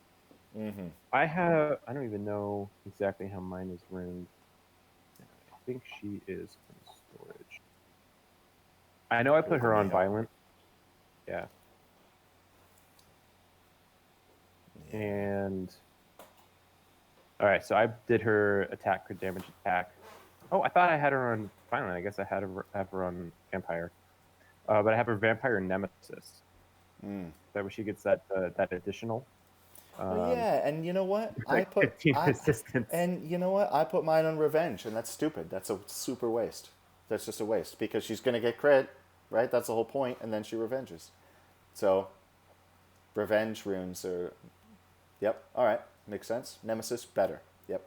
Mm-hmm. I don't even know exactly how mine is ruined. I think she is in storage. I know I put her on Ugumio. violent. Yeah. Yeah. And all right, so I did her attack, crit damage attack. Oh, I thought I had her on violent. I guess I had her have her on vampire. But I have her vampire nemesis. Mm. That way she gets that that additional Oh um, yeah, and you know what? like 15 resistance. And you know what? I put mine on revenge, and that's stupid. That's a super waste. That's just a waste because she's gonna get crit, right? That's the whole point, and then she revenges. So revenge runes are. Yep. All right. Makes sense. Nemesis better. Yep.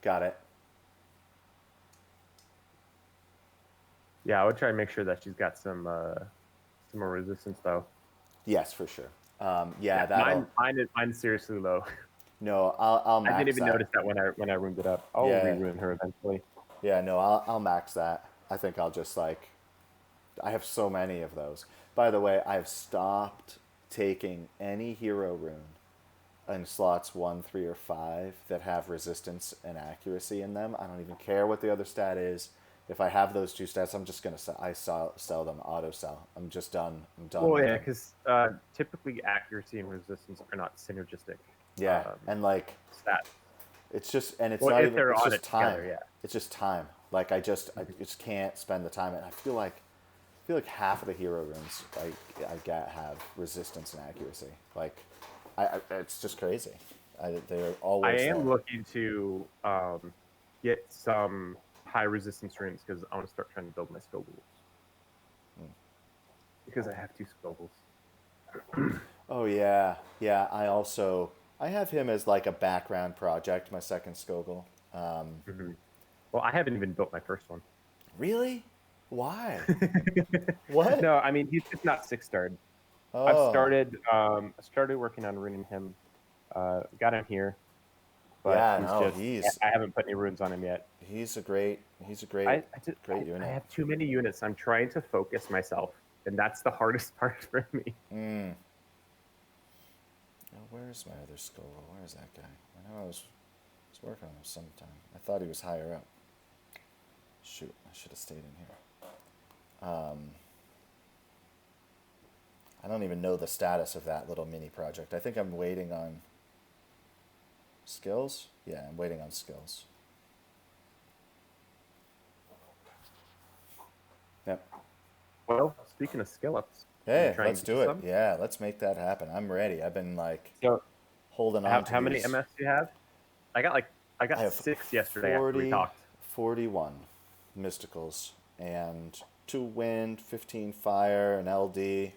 Got it. Yeah, I would try and make sure that she's got some more resistance though. Yes, for sure. Yeah, Yeah, that'll. mine's seriously low. No, I'll I didn't max even that. notice that when I ruined it up. I'll Yeah, re-ruin her eventually. yeah. No, I'll max that. I think I'll just like. I have so many of those. By the way, I've stopped taking any hero rune in slots 1, 3, or 5 that have resistance and accuracy in them. I don't even care what the other stat is. If I have those two stats, I'm just gonna sell them auto sell. I'm just done. I'm done Well, with yeah, them. because typically accuracy and resistance are not synergistic Yeah, and like stats. it's just and it's Well, not if even. they're It's on just it time. together, yeah. It's just time. Like I just can't spend the time. And I feel like half of the hero runes I get have resistance and accuracy. Like it's just crazy. They're I always am there. looking to get some high resistance runes because I want to start trying to build my Scobles. Because I have 2 Scobles. Oh yeah, yeah. I have him as like a background project. My second Skogel. Hmm. Well, I haven't even built my first one. Really? Why? What? No, I mean he's just not 6-starred. Oh I started working on ruining him. Got him here, but yeah. he's No, just I haven't put any runes on him yet. he's a great great I unit. have too many units. I'm trying to focus myself, and that's the hardest part for me. Oh, where's my other Skogel? Where's that guy? I know I was working on him sometime. I thought he was higher up. Shoot, I should have stayed in here. I don't even know the status of that little mini project. I think I'm waiting on skills. Yeah, I'm waiting on skills. Yep. Well, speaking of skill ups, you want to Hey, try and let's get do it. some? Yeah, let's make that happen. I'm ready. I've been like So, holding on to how many these. MS do you have? I I got have 6 yesterday after we 40, talked. 41 mysticals and 2 wind, 15 fire, and LD.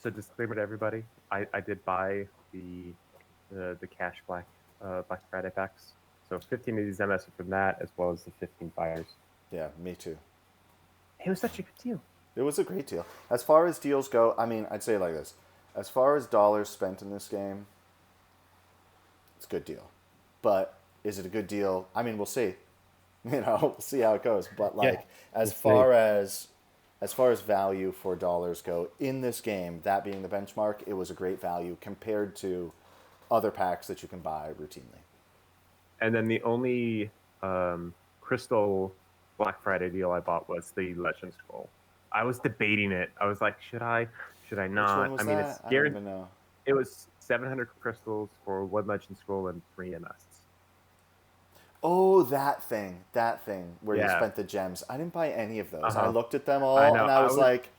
So disclaimer to everybody, I did buy the cash Black Friday packs. So 15 of these MS are from that, as well as the 15 fires. Yeah, me too. It was such a good deal. It was a great deal. As far as deals go, I mean, I'd say it like this. As far as dollars spent in this game, it's a good deal. But is it a good deal? I mean, we'll see. We'll see how it goes. But Yeah, like as we'll see. far as as far as value for dollars go in this game, that being the benchmark, it was a great value compared to other packs that you can buy routinely. And then the only crystal Black Friday deal I bought was the Legend Scroll. I was debating it. I was like, should I Which one not? I was mean, that? I don't even know. it was 700 crystals for 1 Legend Scroll and 3 MS. Oh, that thing where you Yeah. spent the gems. I didn't buy any of those. I Uh-huh. looked at them I all know. and I was like,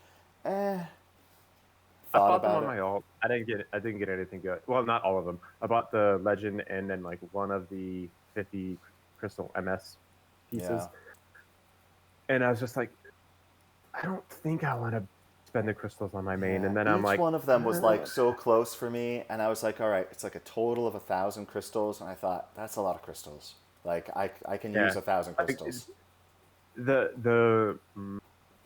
eh. I Thought bought them about on it. my alt. I didn't get anything good. Well, not all of them. I bought the Legend and then like one of the 50 crystal MS Yeah. pieces. And I was just like, I don't think I want to spend the crystals on my main. Yeah, And then I'm each like, one of them was like so close for me, and I was like, all right, it's like a total of 1,000 crystals, and I thought that's a lot of crystals. Like I can use yeah. 1,000 Like, crystals.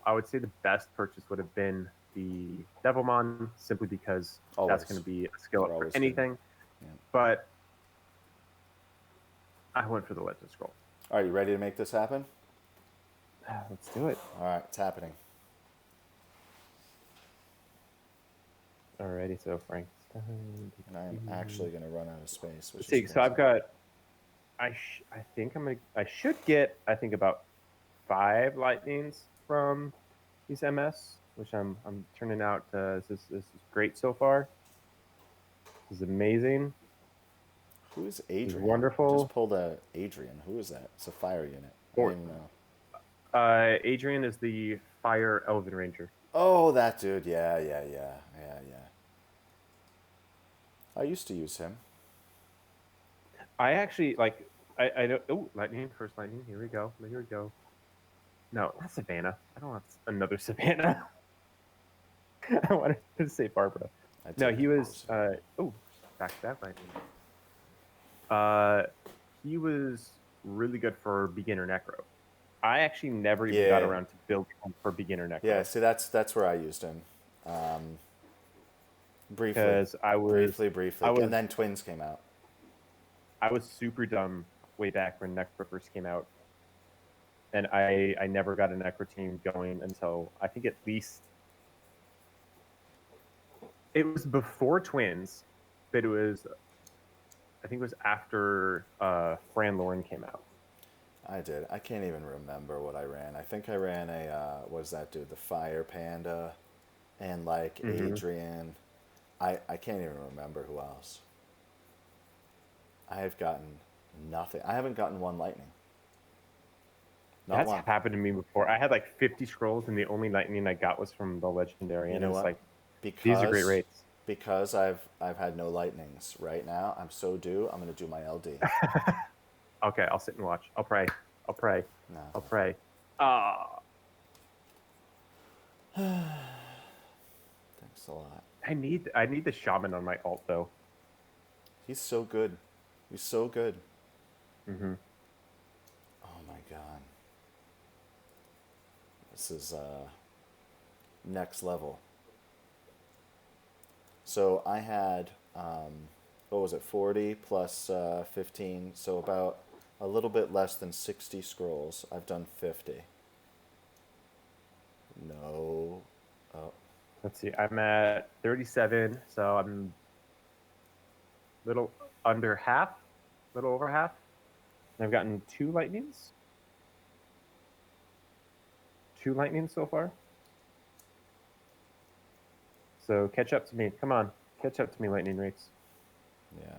I would say the best purchase would have been the Devilmon, simply because that's going Always, to be a skill they're up for always good. anything. Yeah. But I went for the Legend Scroll. Are you ready to make this happen? Let's do it. All right, it's happening. Alrighty, so Frank. And I'm actually going to run out of space, which Let's is see. So crazy. I've got. I think I should get. I think about 5 lightnings from these MS, which I'm turning out. This is great so far. This is amazing. Who is This is Adrian? I just wonderful. pulled a Adrian. Who is that? It's a fire unit. I Or didn't even know. Adrian is the Fire Elven Ranger. Oh, that dude. Yeah, yeah, yeah, yeah, yeah. I used to use him. I actually like. I know. Oh, lightning! First lightning. Here we go. Here we go. No, not Savannah. I don't want another Savannah. I wanted to say Barbara. I'd No, take he was. Savannah. Back to that lightning. He was really good for beginner necro. I actually never even got Yeah, around to building him for beginner yeah. necro See, that's where I used him. Briefly, because I was briefly, I and was then Twins came out. I was super dumb way back when necro first came out, and I never got a necro team going until I think at least it was before Twins, but it was I think it was after Fran Lauren came out. I did. I can't even remember what I ran. I think I ran a what is that dude? The Fire Panda, and like Mm-hmm. Adrian. I can't even remember who else. I have gotten nothing. I haven't gotten one lightning. Not That's one. happened to me before. I had like 50 scrolls, and the only lightning I got was from the legendary. You And know it's what? like, these are great Because rates. I've had no lightnings right now. I'm so due. I'm gonna do my LD. Okay, I'll sit and watch. I'll pray. I'll pray. No. I'll pray. Ah, Thanks a lot. I need the shaman on my alt though. He's so good. He's so good. Mm-hmm. Oh my god. This is next level. So I had, what was it, 40 plus 15, so about a little bit less than 60 scrolls. I've done 50. No. Oh, Let's see. I'm at 37, so I'm little under half, little over half. And I've gotten 2 lightnings. 2 lightnings so far. So catch up to me. Come on, catch up to me, lightning rates. yeah.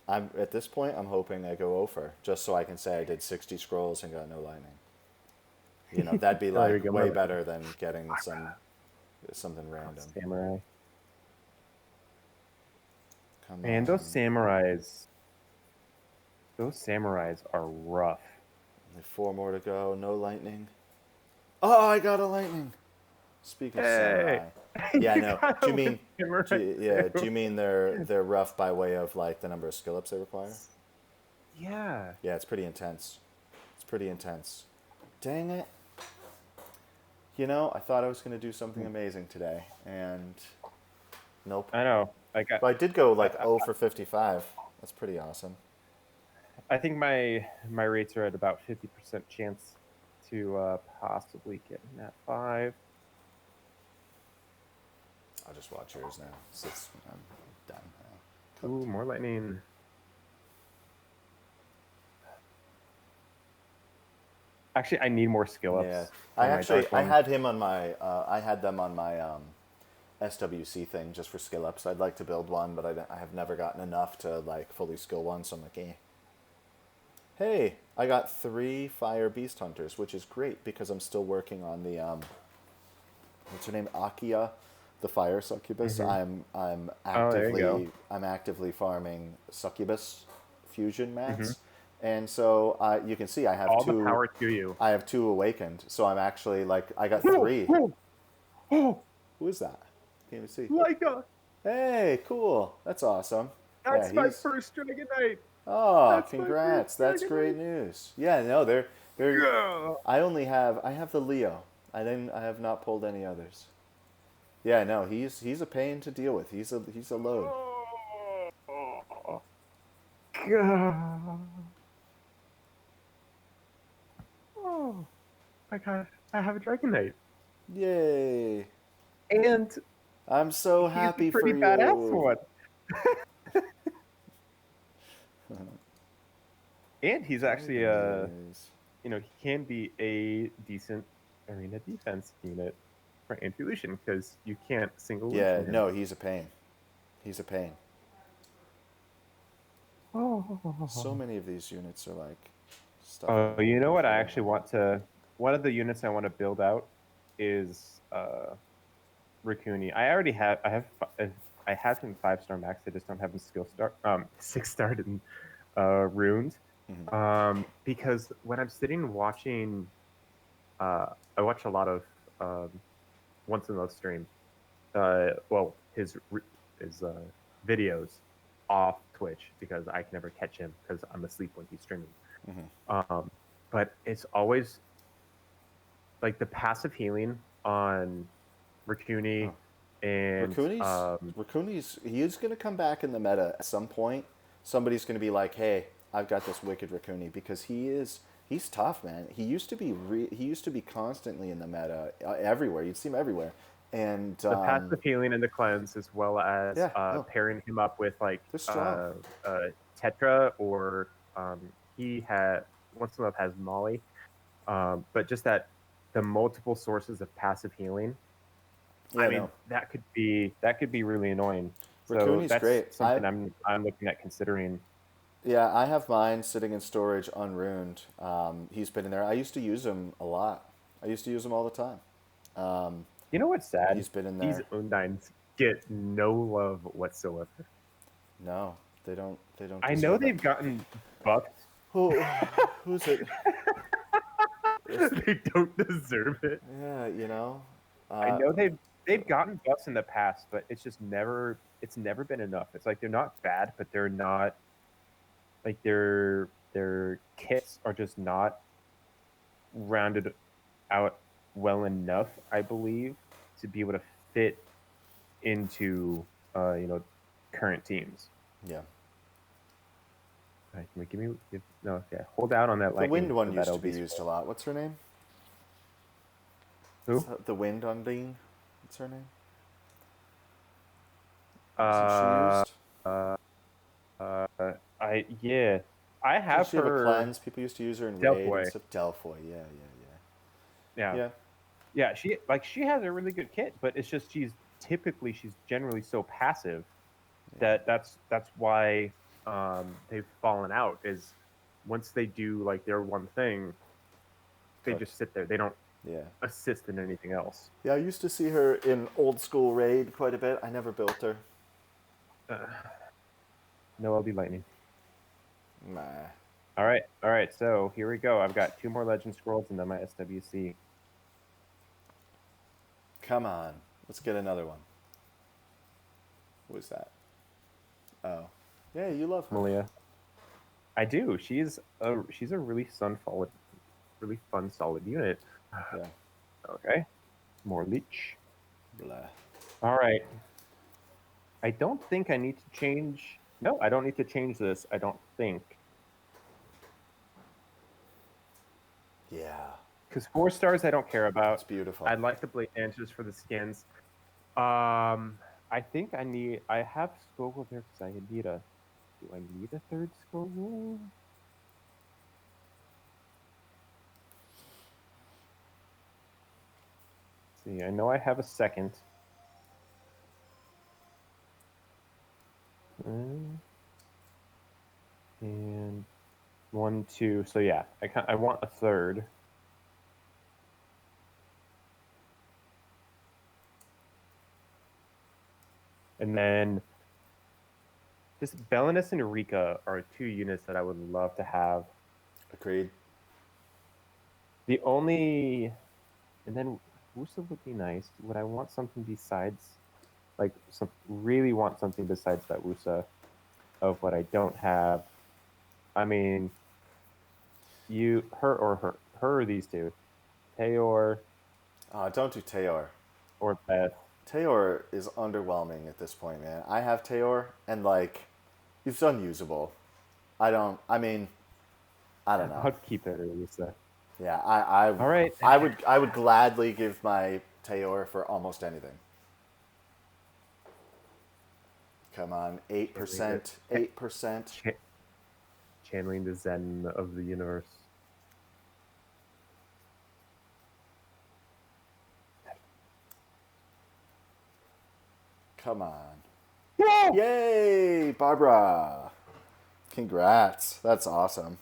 I'm at this point. I'm hoping I go over just so I can say I did 60 scrolls and got no lightning. You know, that'd be Oh, there we like go. way better than getting something random. Samurai. Come Man, on. those samurais are rough. Only 4 more to go. No lightning. Oh, I got a lightning. Speak of Hey, samurai. Yeah, I know. got Do you a mean? samurai Do too. you mean they're rough by way of like the number of skill ups they require? Yeah. Yeah, it's pretty intense. It's pretty intense. Dang it. You know, I thought I was gonna do something amazing today, and nope. I know. Like But I did go like I, 0 for 55. That's pretty awesome. I think my rates are at about 50% chance to possibly get in that 5. I'll just watch yours now. I'm done now. Ooh, more lightning. Actually, I need more skill ups. Yeah, I Ones. had him on my I had them on my SWC thing just for skill ups. I'd like to build one, but I have never gotten enough to like fully skill one. So I'm like, eh. Hey, I got 3 fire beast hunters, which is great because I'm still working on the what's her name, Akia, the fire succubus. Mm-hmm. I'm Oh, there you go. actively farming succubus fusion Mm-hmm. mats, And so you can see All the power to you. I have two awakened. So I'm actually like I got Oh, three. oh, oh, Who is that? Can't even see. Leica! Hey, cool. That's awesome. Yeah, That's my he's. first Dragon Knight. Oh, That's my first congrats. That's Dragon great Knight. news. Yeah, no, they're Yeah. I have the Leo. I have not pulled any others. Yeah, no, he's a pain to deal with. He's a load. Oh, God. Oh, I have a Dragon Knight. Yay. And I'm so he's a happy pretty for badass you. one. And he's actually Dragon days. he can be a decent arena defense unit for anti-illusion because you can't single Yeah, illusion him. no, he's a pain. He's a pain. So Oh, many of these units are like stuff. oh, you know what? I actually want to. One of the units I want to build out is Raccoony. I already have. I have him 5-star max. I just don't have him skill star. 6-starred and ruined. Because when I'm sitting and watching, I watch a lot of once in a stream. Well, his videos off Twitch because I can never catch him because I'm asleep when he's streaming. But it's always like the passive healing on Raccoony and Raccoonie's he is going to come back in the meta at some point. Somebody's going to be like, "Hey, I've got this wicked Raccoonie," because he's tough, man. He used to be constantly in the meta everywhere. You'd see him everywhere, and the passive healing and the cleanse, as well as yeah, no, pairing him up with like they're strong. Tetra, or he had once in a while has Molly, but just that the multiple sources of passive healing. Yeah, I mean, no, that could be really annoying. So Raccoonie's that's great. something I'm looking at considering. Yeah, I have mine sitting in storage unruined. He's been in there. I used to use him a lot. I used to use him all the time. You know what's sad? He's been in These there. Undines get no love whatsoever. No, they don't. They don't I know deserve it. they've gotten buffed. Who's it? They don't deserve it. Yeah, I uh, know they've gotten buffs in the past, but it's never been enough. It's like they're not bad, but they're not like their kits are just not rounded out well enough, I believe, to be able to fit into current teams. yeah. All right, can we no, okay. Hold out on that The lightning wind one for that used to be LB used a scroll. lot. What's her name? Who? The wind on Dean. What's her name? Isn't she Uh, used? uh, I Didn't have she have a her cleanse? People used to use her in raid and Delphoy. stuff. Delphoy. Yeah, yeah, Yeah, yeah. Yeah. yeah. She has a really good kit, but it's just she's generally so passive that's why they've fallen out. Is once they do like their one thing, they Cooked. just sit there. They don't Yeah. assist in anything else. Yeah, I used to see her in old school raid quite a bit. I never built her. No LB lightning. Nah. All right. So here we go. I've got 2 more legend scrolls and then my SWC. Come on. Let's get another one. Who is that? Oh. Yeah, you love her. Malia. I do. She's a really fun, solid unit. Yeah. Okay. More leech. Blah. All right. I don't think I need to change. No, I don't need to change this. I don't think. Yeah. Because 4 stars I don't care about. It's beautiful. I'd like the blade dancers for the skins. I think I have Skogel there because I need a. Do I need a 3rd Skogel? See, I know I have a 2nd. And 1, 2. So yeah, I want a 3rd. And then Just Belinus and Rika are two units that I would love to have. Agreed. The only, and then Wusa would be nice. Would I want something besides, like, really want something besides that Wusa of what I don't have? I mean, her or these two, Tayor Don't do Teor. or Beth. Teor is underwhelming at this point, man. I have Teor, and like, he's unusable. I don't. I mean, I don't know. I'll keep it, Wusa. Yeah, All right. I would gladly give my Teor for almost anything. Come on, 8%, 8%. Channeling the Zen of the universe. Come on. Whoa! Yay, Barbara. Congrats. That's awesome.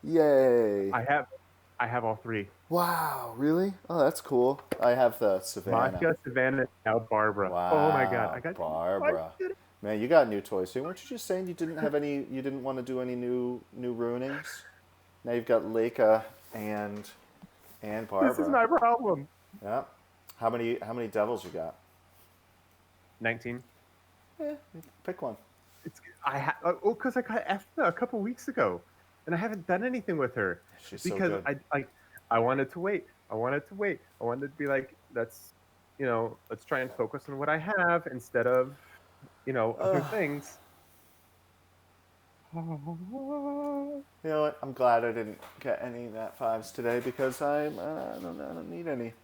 Yay. I have all three. Wow, really? Oh, that's cool. I have the Savannah. Masha, Savannah, now Barbara. Oh my god, I Wow, got Barbara. Man, you got new toys soon. Weren't you just saying you didn't have any? You didn't want to do any new runings. Now you've got Leica and Barbara. This is my problem. Yeah. How many devils you got? 19. Pick one. Because I got Ethna a couple weeks ago, and I haven't done anything with her She's so because good. I wanted to wait. I wanted to be like, let's try and focus on what I have instead of other things. You know what? I'm glad I didn't get any Nat 5s today because I don't need any.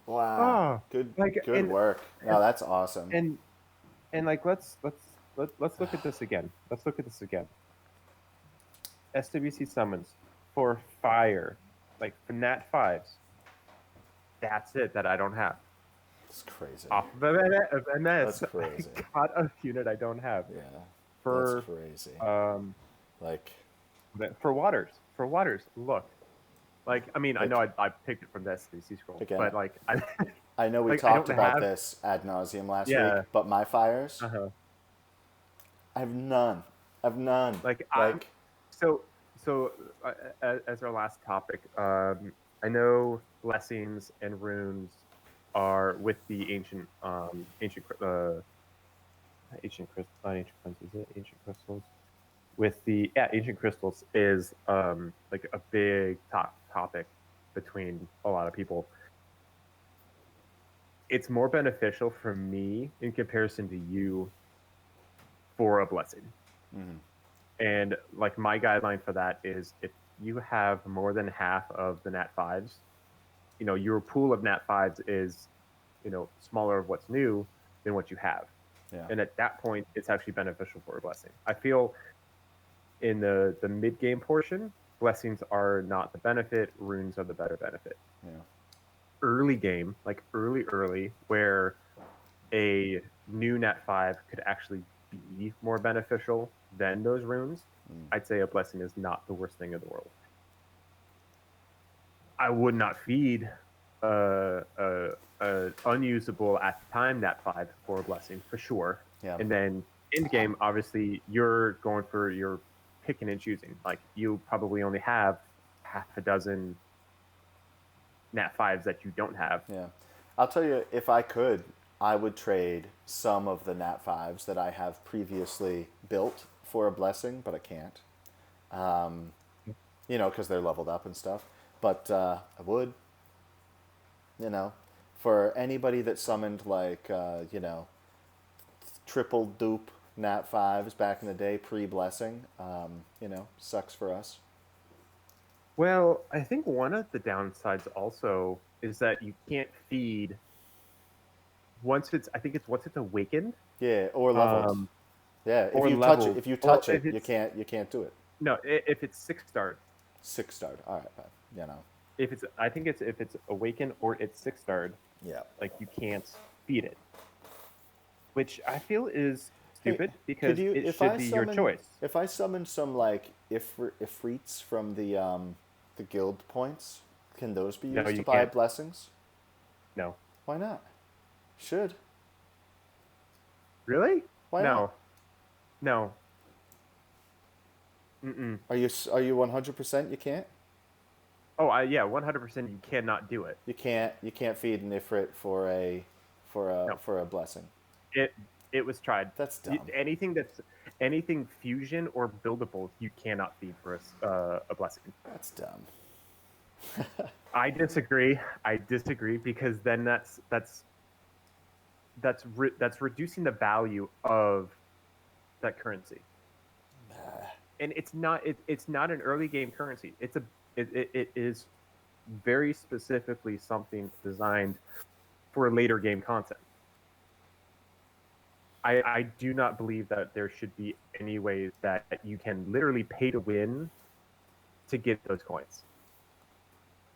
Wow. Good work. No, that's awesome. And like let's look at this again. Let's look at this again. SWC summons for fire, like for Nat 5s. That's it that I don't have. It's crazy. Off of MS, That's crazy. I got a unit I don't have. Yeah. For that's crazy. Like for waters. Look, like I mean, I know I picked it from the SWC scroll, again, but like I know we talked about this ad nauseum last week, but my fires, I have none. Like so as our last topic, I know blessings and runes are with the ancient crystals. With the ancient crystals is like a big topic between a lot of people. It's more beneficial for me in comparison to you for a blessing. Mm-hmm. And like my guideline for that is if you have more than half of the Nat 5s, your pool of Nat 5s is, smaller of what's new than what you have. Yeah. And at that point, it's actually beneficial for a blessing. I feel in the mid-game portion, blessings are not the benefit, runes are the better benefit. Yeah. Early game, like early, where a new Nat 5 could actually be more beneficial than those runes, I'd say a blessing is not the worst thing in the world. I would not feed unusable at the time Nat 5 for a blessing for sure. Yeah. And then in game, obviously, you're going for your picking and choosing. Like you probably only have half a dozen Nat 5s that you don't have. Yeah. I'll tell you, if I could, I would trade some of the Nat 5s that I have previously built for a blessing, but I can't. Because they're leveled up and stuff. But I would. For anybody that summoned like, triple dupe Nat 5s back in the day, pre-blessing, sucks for us. Well, I think one of the downsides also is that you can't feed once it's awakened. Yeah, or leveled. Yeah, if you touch it, you can't do it. No, if it's 6-starred. 6-starred. All right, If it's awakened or it's 6-starred. Yeah. Like you can't feed it, which I feel is stupid because it should be your choice. If I summon some like ifrits from the guild points, can those be used to buy blessings? No. Why not? Should. Really? Why No. not? No. Mm-mm. Are you 100% you can't? Oh, yeah, 100%. You cannot do it. You can't feed an ifrit No. for a blessing. It was tried. That's dumb. Anything fusion or buildables, you cannot feed for a blessing. That's dumb. I disagree. I disagree because then that's reducing the value of that currency. And it's not an early game currency. It is very specifically something designed for later game content. I do not believe that there should be any ways that you can literally pay to win to get those coins,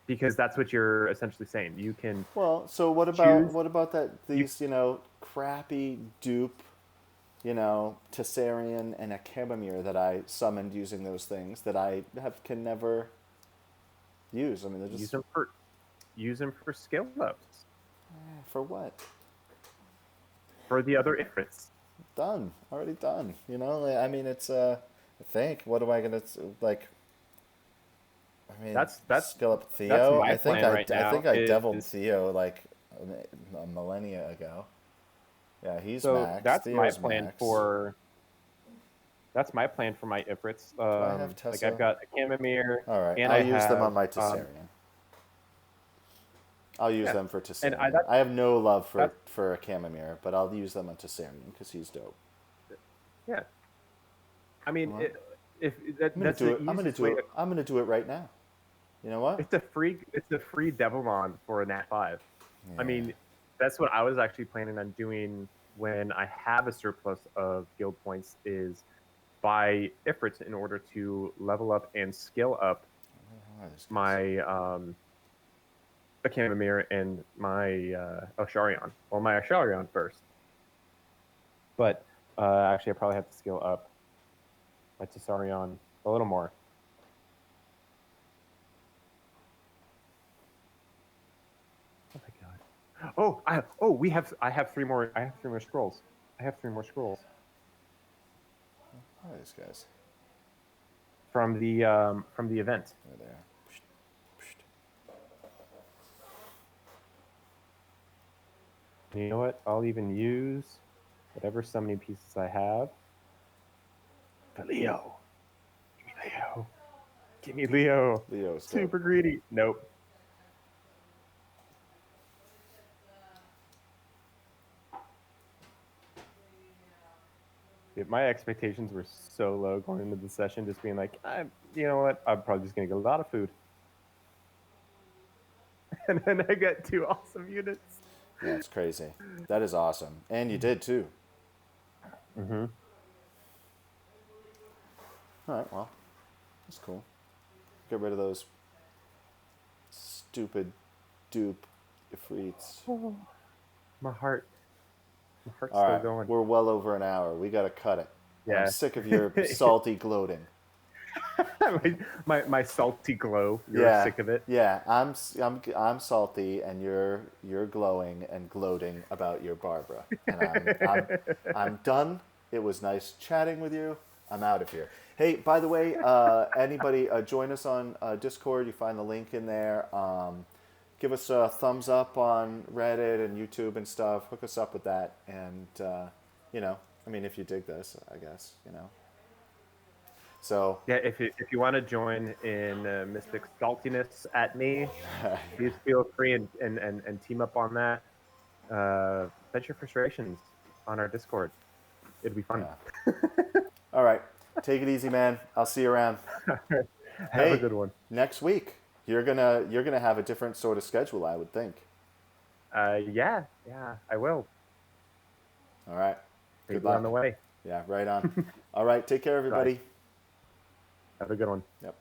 because that's what you're essentially saying. You can Well, so choose. what about that You these, crappy dupe, Tessarian and a Chamomere that I summoned using those things that can never use. I mean, they're use just them for skill ups for what? for the other ifrits. Done. Already done. I mean, it's I think what am I going to like I mean, That's skill up that's Theo. my plan right I now. think I deviled Is Theo like a millennia ago. Yeah, he's so max. Theo's max. that's my plan for my ifrits. Do I have Like I've Tessa? got a chamomere, All right, and I'll I use them on have my Tessarian. I'll use yeah, them for and Tessarian. I have no love that's for a Chamomere, but I'll use them on Tessarian because he's dope. yeah. I mean, Well, if I'm gonna that's do the it. I'm gonna easiest do way it. to. I'm gonna do it right now. You know what? It's a free Devilmon for a Nat 5. I Yeah. mean, that's what I was actually planning on doing when I have a surplus of guild points, is buy Ifrits in order to level up and skill up Oh, this guy's- my the Chamomere and my Osharion. Well, my Osharion first. But actually, I probably have to skill up my Tessarion a little more. Oh my god. I have three more. I have three more scrolls. I have three more scrolls Oh, these guys. from the event. There they are. And you know what? I'll even use whatever summoning pieces I have. For Leo. Leo. Give me Leo. Leo's dope. Super greedy. Nope. Dude, my expectations were so low going into the session, just being like, you know what? I'm probably just going to get a lot of food. And then I got 2 awesome units. Yeah, it's crazy. That is awesome, and you did too. Mm-hmm. All right, well, that's cool. Get rid of those stupid dupe ifrits. Oh, my heart's All still right, going. we're well over an hour. We got to cut it. Yeah. I'm sick of your salty gloating. my salty glow. You're sick of it. Yeah, I'm salty, and you're glowing and gloating about your Barbara. And I'm done. It was nice chatting with you. I'm out of here. Hey, by the way, anybody join us on Discord? You find the link in there. Give us a thumbs up on Reddit and YouTube and stuff. Hook us up with that, and I mean, if you dig this, I guess. So Yeah, if you want to join in Mystic Saltiness at me, please feel free and team up on that. Vent your frustrations on our Discord. It'll be fun. yeah. All right, take it easy, man. I'll see you around. Have a good one. Next week you're gonna have a different sort of schedule, I would think. Yeah, I will. All right. Good Good luck luck. on the way. Yeah, right on. All right, take care, everybody. Have a good one. Yep.